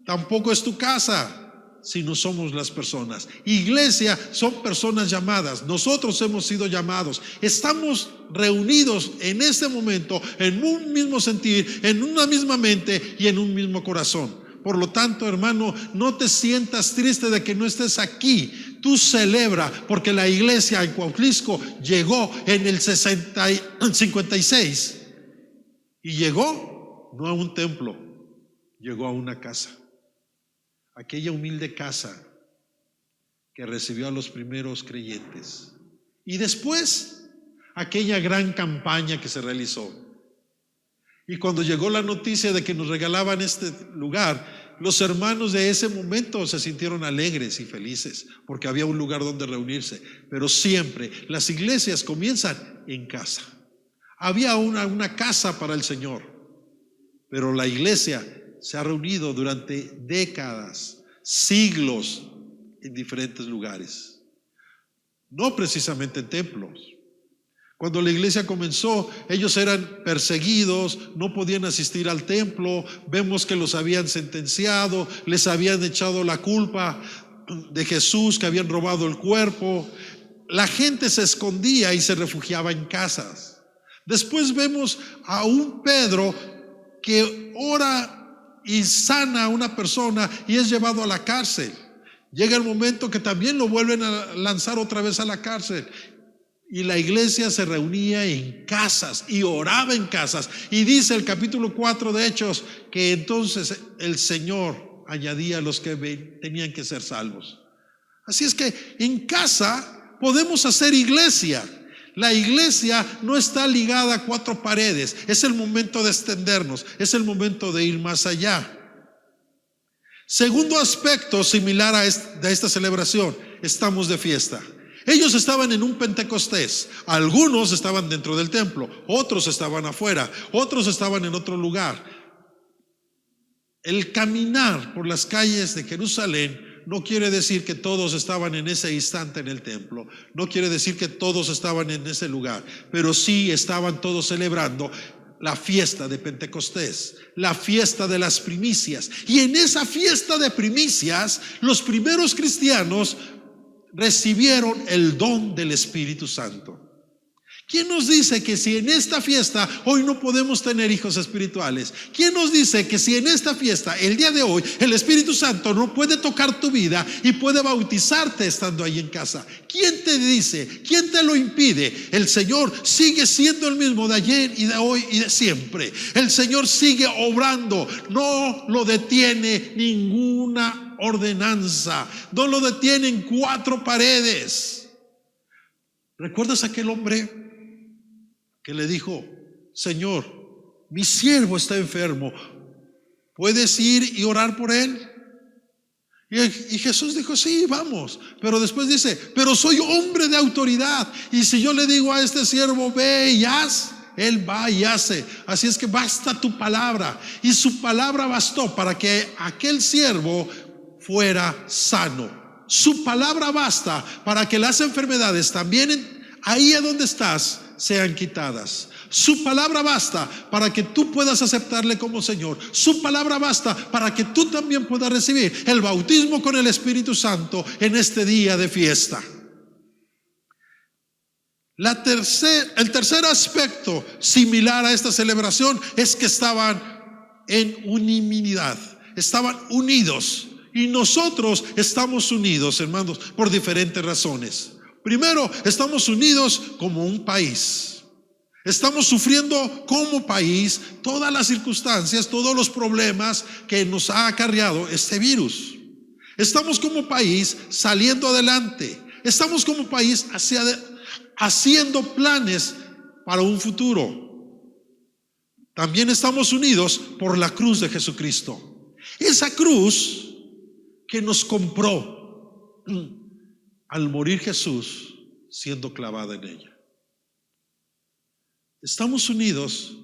tampoco es tu casa, sino somos las personas. Iglesia son personas llamadas. Nosotros hemos sido llamados. Estamos reunidos en este momento en un mismo sentir, en una misma mente y en un mismo corazón. Por lo tanto, hermano, no te sientas triste de que no estés aquí. Tú celebra, porque la iglesia en Cuautlisco llegó en el 56 y llegó no a un templo, llegó a una casa. Aquella humilde casa que recibió a los primeros creyentes. Y después, aquella gran campaña que se realizó. Y cuando llegó la noticia de que nos regalaban este lugar, los hermanos de ese momento se sintieron alegres y felices, porque había un lugar donde reunirse. Pero siempre las iglesias comienzan en casa. Había una casa para el Señor, pero la iglesia se ha reunido durante décadas, siglos, en diferentes lugares. No precisamente en templos. Cuando la iglesia comenzó, ellos eran perseguidos, no podían asistir al templo. Vemos que los habían sentenciado, les habían echado la culpa de Jesús, que habían robado el cuerpo. La gente se escondía y se refugiaba en casas. Después vemos a un Pedro que ora y sana a una persona y es llevado a la cárcel. Llega el momento que también lo vuelven a lanzar otra vez a la cárcel. Y la iglesia se reunía en casas y oraba en casas. Y dice el capítulo 4 de Hechos que entonces el Señor añadía a los que tenían que ser salvos. Así es que en casa podemos hacer iglesia. La iglesia no está ligada a 4 paredes. Es el momento de extendernos, es el momento de ir más allá. Segundo aspecto similar a esta celebración, estamos de fiesta. Ellos estaban en un Pentecostés. Algunos estaban dentro del templo, otros estaban afuera, otros estaban en otro lugar. El caminar por las calles de Jerusalén no quiere decir que todos estaban en ese instante en el templo, no quiere decir que todos estaban en ese lugar, pero sí estaban todos celebrando la fiesta de Pentecostés, la fiesta de las primicias. Y en esa fiesta de primicias, los primeros cristianos recibieron el don del Espíritu Santo. ¿Quién nos dice que si en esta fiesta hoy no podemos tener hijos espirituales? ¿Quién nos dice que si en esta fiesta, el día de hoy, el Espíritu Santo no puede tocar tu vida y puede bautizarte estando ahí en casa? ¿Quién te dice? ¿Quién te lo impide? El Señor sigue siendo el mismo de ayer y de hoy y de siempre. El Señor sigue obrando, no lo detiene ninguna ordenanza, no lo detienen 4 paredes. ¿Recuerdas aquel hombre que le dijo: Señor, mi siervo está enfermo, ¿puedes ir y orar por él? Y Jesús dijo: sí, vamos. Pero después dice: pero soy hombre de autoridad, y si yo le digo a este siervo ve y haz, él va y hace. Así es que basta tu palabra. Y su palabra bastó para que aquel siervo fuera sano. Su palabra basta para que las enfermedades también ahí a donde estás sean quitadas. Su palabra basta para que tú puedas aceptarle como Señor. Su palabra basta para que tú también puedas recibir el bautismo con el Espíritu Santo en este día de fiesta. El tercer aspecto similar a esta celebración es que estaban en unanimidad, estaban unidos. Y nosotros estamos unidos, hermanos, por diferentes razones. Primero, estamos unidos como un país. Estamos sufriendo como país todas las circunstancias, todos los problemas que nos ha acarreado este virus. Estamos como país saliendo adelante. Estamos como país haciendo planes para un futuro. También estamos unidos por la cruz de Jesucristo. Esa cruz que nos compró, al morir Jesús siendo clavada en ella. Estamos unidos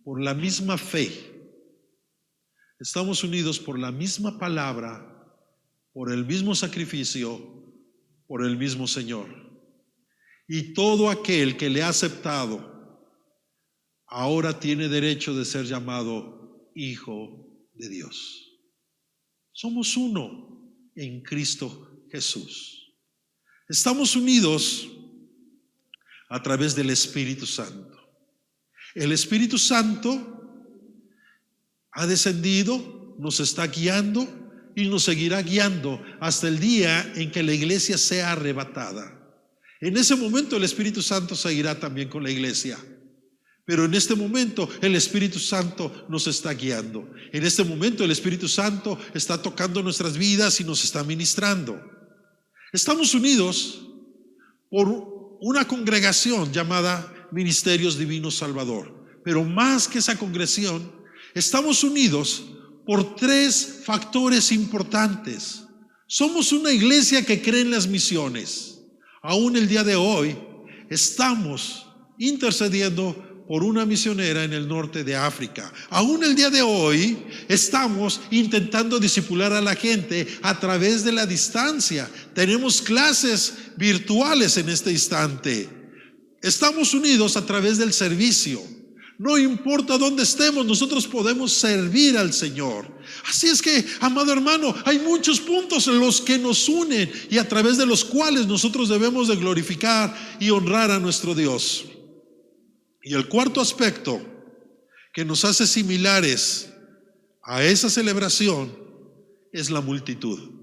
por la misma fe. Estamos unidos por la misma palabra, por el mismo sacrificio, por el mismo Señor. Y todo aquel que le ha aceptado, ahora tiene derecho de ser llamado hijo de Dios. Somos uno en Cristo Jesús. Estamos unidos a través del Espíritu Santo. El Espíritu Santo ha descendido, nos está guiando y nos seguirá guiando hasta el día en que la iglesia sea arrebatada. En ese momento el Espíritu Santo seguirá también con la iglesia. Pero en este momento el Espíritu Santo nos está guiando. En este momento el Espíritu Santo está tocando nuestras vidas y nos está ministrando. Estamos unidos por una congregación llamada Ministerios Divinos Salvador. Pero más que esa congregación, estamos unidos por tres factores importantes. Somos una iglesia que cree en las misiones. Aún el día de hoy estamos intercediendo por una misionera en el norte de África. Aún el día de hoy estamos intentando discipular a la gente a través de la distancia. Tenemos clases virtuales en este instante. Estamos unidos a través del servicio. No importa dónde estemos, nosotros podemos servir al Señor. Así es que, amado hermano, hay muchos puntos en los que nos unen y a través de los cuales nosotros debemos de glorificar y honrar a nuestro Dios. Y el cuarto aspecto que nos hace similares a esa celebración es la multitud.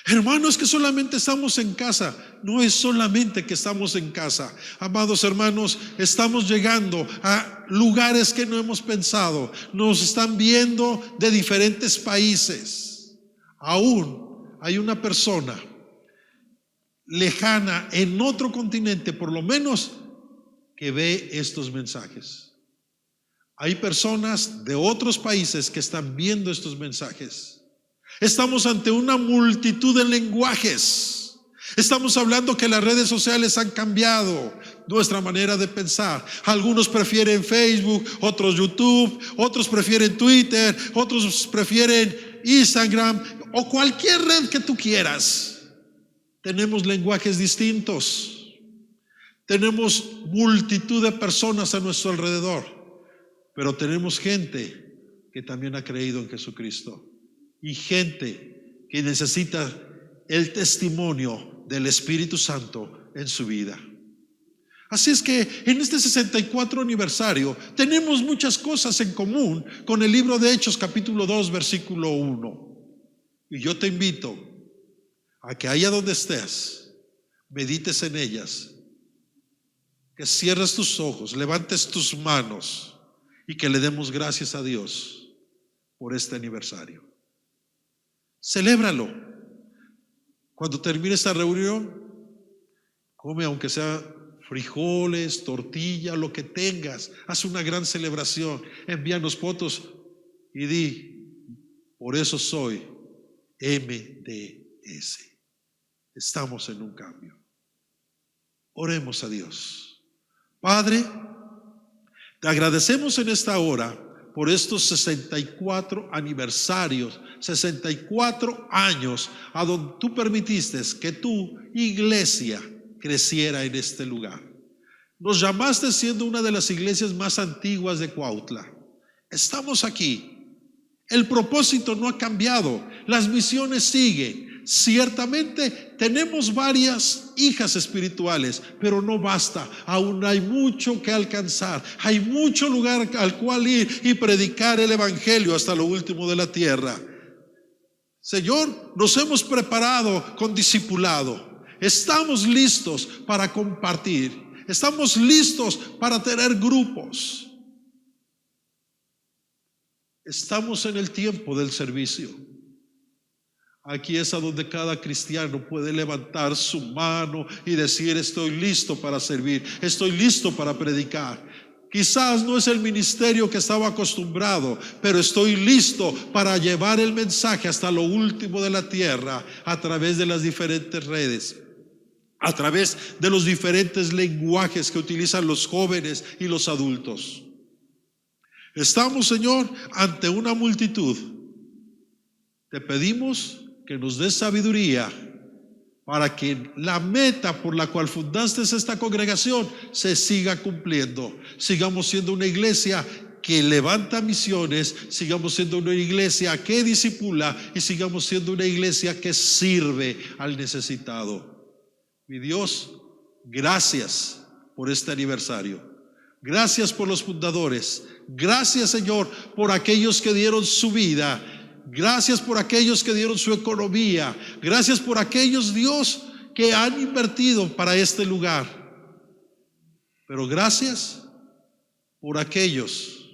Hermanos, que solamente estamos en casa. No es solamente que estamos en casa. Amados hermanos, estamos llegando a lugares que no hemos pensado. Nos están viendo de diferentes países. Aún hay una persona lejana en otro continente, por lo menos, que ve estos mensajes. Hay personas de otros países que están viendo estos mensajes. Estamos ante una multitud de lenguajes. Estamos hablando que las redes sociales han cambiado nuestra manera de pensar. Algunos prefieren Facebook, otros YouTube, otros prefieren Twitter, otros prefieren Instagram o cualquier red que tú quieras. Tenemos lenguajes distintos. Tenemos multitud de personas a nuestro alrededor, pero tenemos gente que también ha creído en Jesucristo y gente que necesita el testimonio del Espíritu Santo en su vida. Así es que en este 64 aniversario tenemos muchas cosas en común con el libro de Hechos capítulo 2 versículo 1. Y yo te invito a que allá donde estés, medites en ellas, que cierres tus ojos, levantes tus manos y que le demos gracias a Dios por este aniversario. Celébralo. Cuando termine esta reunión, come aunque sea frijoles, tortilla, lo que tengas. Haz una gran celebración. Envíanos fotos y di: por eso soy MDS. Estamos en un cambio. Oremos a Dios. Padre, te agradecemos en esta hora por estos 64 aniversarios, 64 años a donde tú permitiste que tu iglesia creciera en este lugar. Nos llamaste siendo una de las iglesias más antiguas de Cuautla. Estamos aquí. El propósito no ha cambiado. Las misiones siguen. Ciertamente tenemos varias hijas espirituales, pero no basta. Aún hay mucho que alcanzar. Hay mucho lugar al cual ir y predicar el evangelio hasta lo último de la tierra. Señor, nos hemos preparado con discipulado. Estamos listos para compartir. Estamos listos para tener grupos. Estamos en el tiempo del servicio. Aquí es a donde cada cristiano puede levantar su mano y decir: estoy listo para servir, estoy listo para predicar. Quizás no es el ministerio que estaba acostumbrado, pero estoy listo para llevar el mensaje hasta lo último de la tierra a través de las diferentes redes, a través de los diferentes lenguajes que utilizan los jóvenes y los adultos. Estamos, Señor, ante una multitud. Te pedimos que nos des sabiduría para que la meta por la cual fundaste esta congregación se siga cumpliendo. Sigamos siendo una iglesia que levanta misiones, sigamos siendo una iglesia que discipula y sigamos siendo una iglesia que sirve al necesitado. Mi Dios, gracias por este aniversario. Gracias por los fundadores. Gracias, Señor, por aquellos que dieron su vida. Gracias por aquellos que dieron su economía. Gracias por aquellos, Dios, que han invertido para este lugar. Pero gracias por aquellos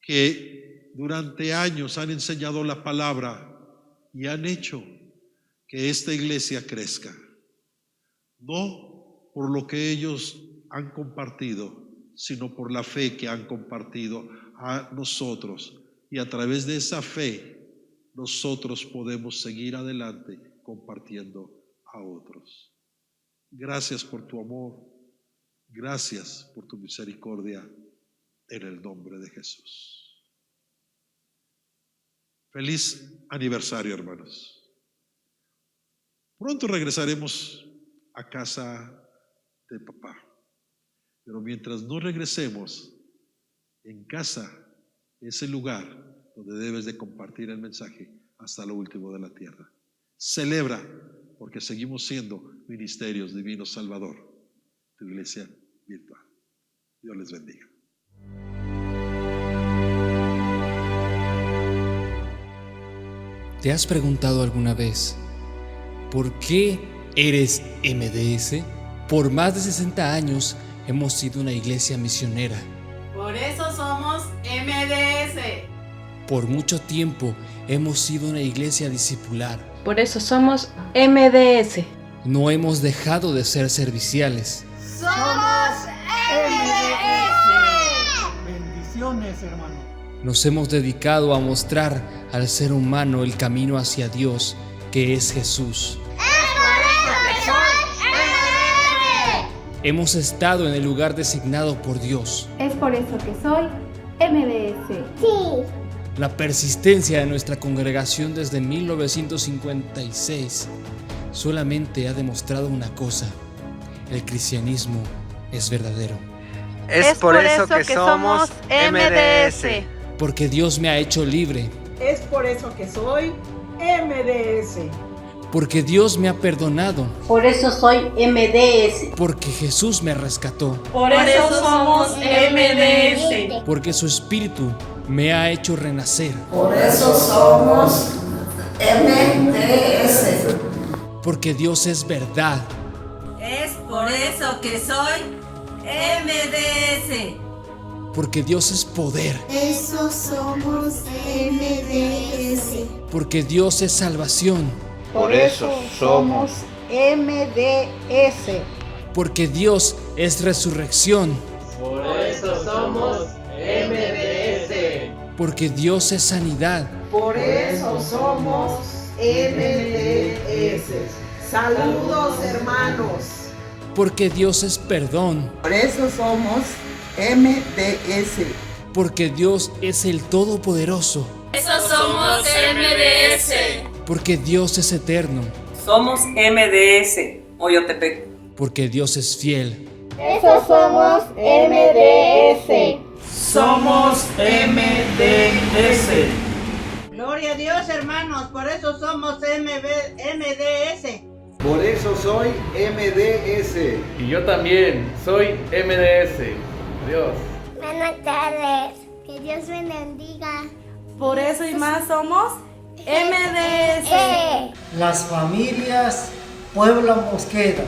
que durante años han enseñado la palabra y han hecho que esta iglesia crezca. No por lo que ellos han compartido, sino por la fe que han compartido a nosotros. Y a través de esa fe, nosotros podemos seguir adelante compartiendo a otros. Gracias por tu amor. Gracias por tu misericordia, en el nombre de Jesús. Feliz aniversario, hermanos. Pronto regresaremos a casa de papá. Pero mientras no regresemos, en casa, ese lugar donde debes de compartir el mensaje hasta lo último de la tierra. Celebra, porque seguimos siendo ministerios divinos Salvador, tu iglesia virtual. Dios les bendiga. ¿Te has preguntado alguna vez por qué eres MDS? Por más de 60 años hemos sido una iglesia misionera. Por eso somos MDS. Por mucho tiempo hemos sido una iglesia discipular. Por eso somos MDS. No hemos dejado de ser serviciales. ¡Somos MDS! Bendiciones, hermano. Nos hemos dedicado a mostrar al ser humano el camino hacia Dios, que es Jesús. Hemos estado en el lugar designado por Dios. Es por eso que soy MDS. Sí. La persistencia de nuestra congregación desde 1956 solamente ha demostrado una cosa: el cristianismo es verdadero. Es por eso que somos MDS. Porque Dios me ha hecho libre. Es por eso que soy MDS. Porque Dios me ha perdonado. Por eso soy MDS. Porque Jesús me rescató. Por eso somos MDS. Porque su Espíritu me ha hecho renacer. Por eso somos MDS. Porque Dios es verdad. Es por eso que soy MDS. Porque Dios es poder. Eso somos MDS. Porque Dios es salvación. Por eso somos MDS. Porque Dios es resurrección. Por eso somos MDS. Porque Dios es sanidad. Por eso somos MDS. Saludos, hermanos. Porque Dios es perdón. Por eso somos MDS. Porque Dios es el Todopoderoso. Por eso somos MDS. Porque Dios es eterno. Somos MDS, Oyotepec. Porque Dios es fiel. Eso somos MDS. Somos MDS. Gloria a Dios, hermanos, por eso somos MDS. Por eso soy MDS. Y yo también soy MDS. Adiós. Buenas tardes. Que Dios me bendiga. Por eso y más somos MDS. Las familias Puebla Mosqueda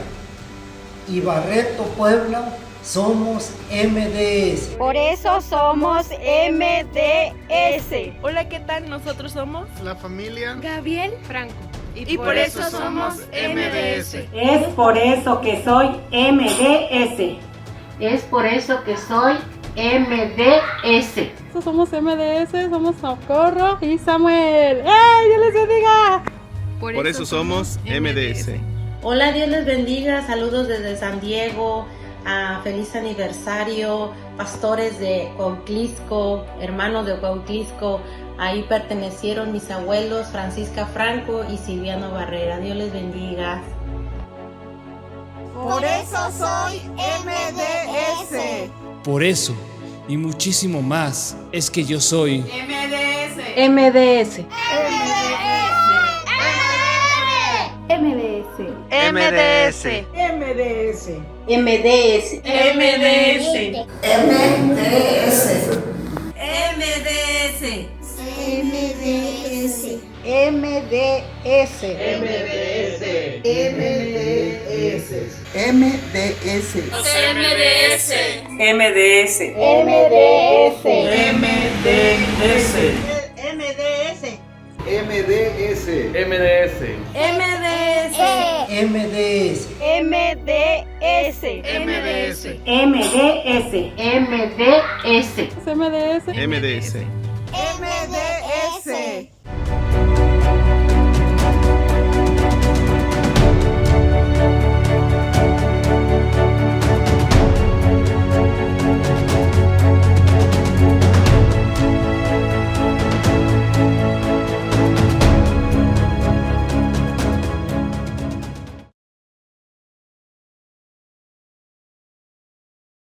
y Barreto Puebla somos MDS. Por eso somos MDS. Hola, ¿qué tal? Nosotros somos la familia Gabriel Franco. Y por eso somos MDS. Es por eso que soy MDS. Es por eso que soy MDS. Somos MDS, somos Socorro y Samuel. ¡Ey, Dios les bendiga! Por eso somos MDS. Hola, Dios les bendiga. Saludos desde San Diego. Feliz aniversario, pastores de Cuautlisco, hermanos de Cuautlisco. Ahí pertenecieron mis abuelos Francisca Franco y Silviano Barrera. Dios les bendiga. Por eso soy MDS. Por eso y muchísimo más es que yo soy MDS. MDS. MDS. MDS. MDS. MDS. MDS. MDS. MDS. MDS. MDS.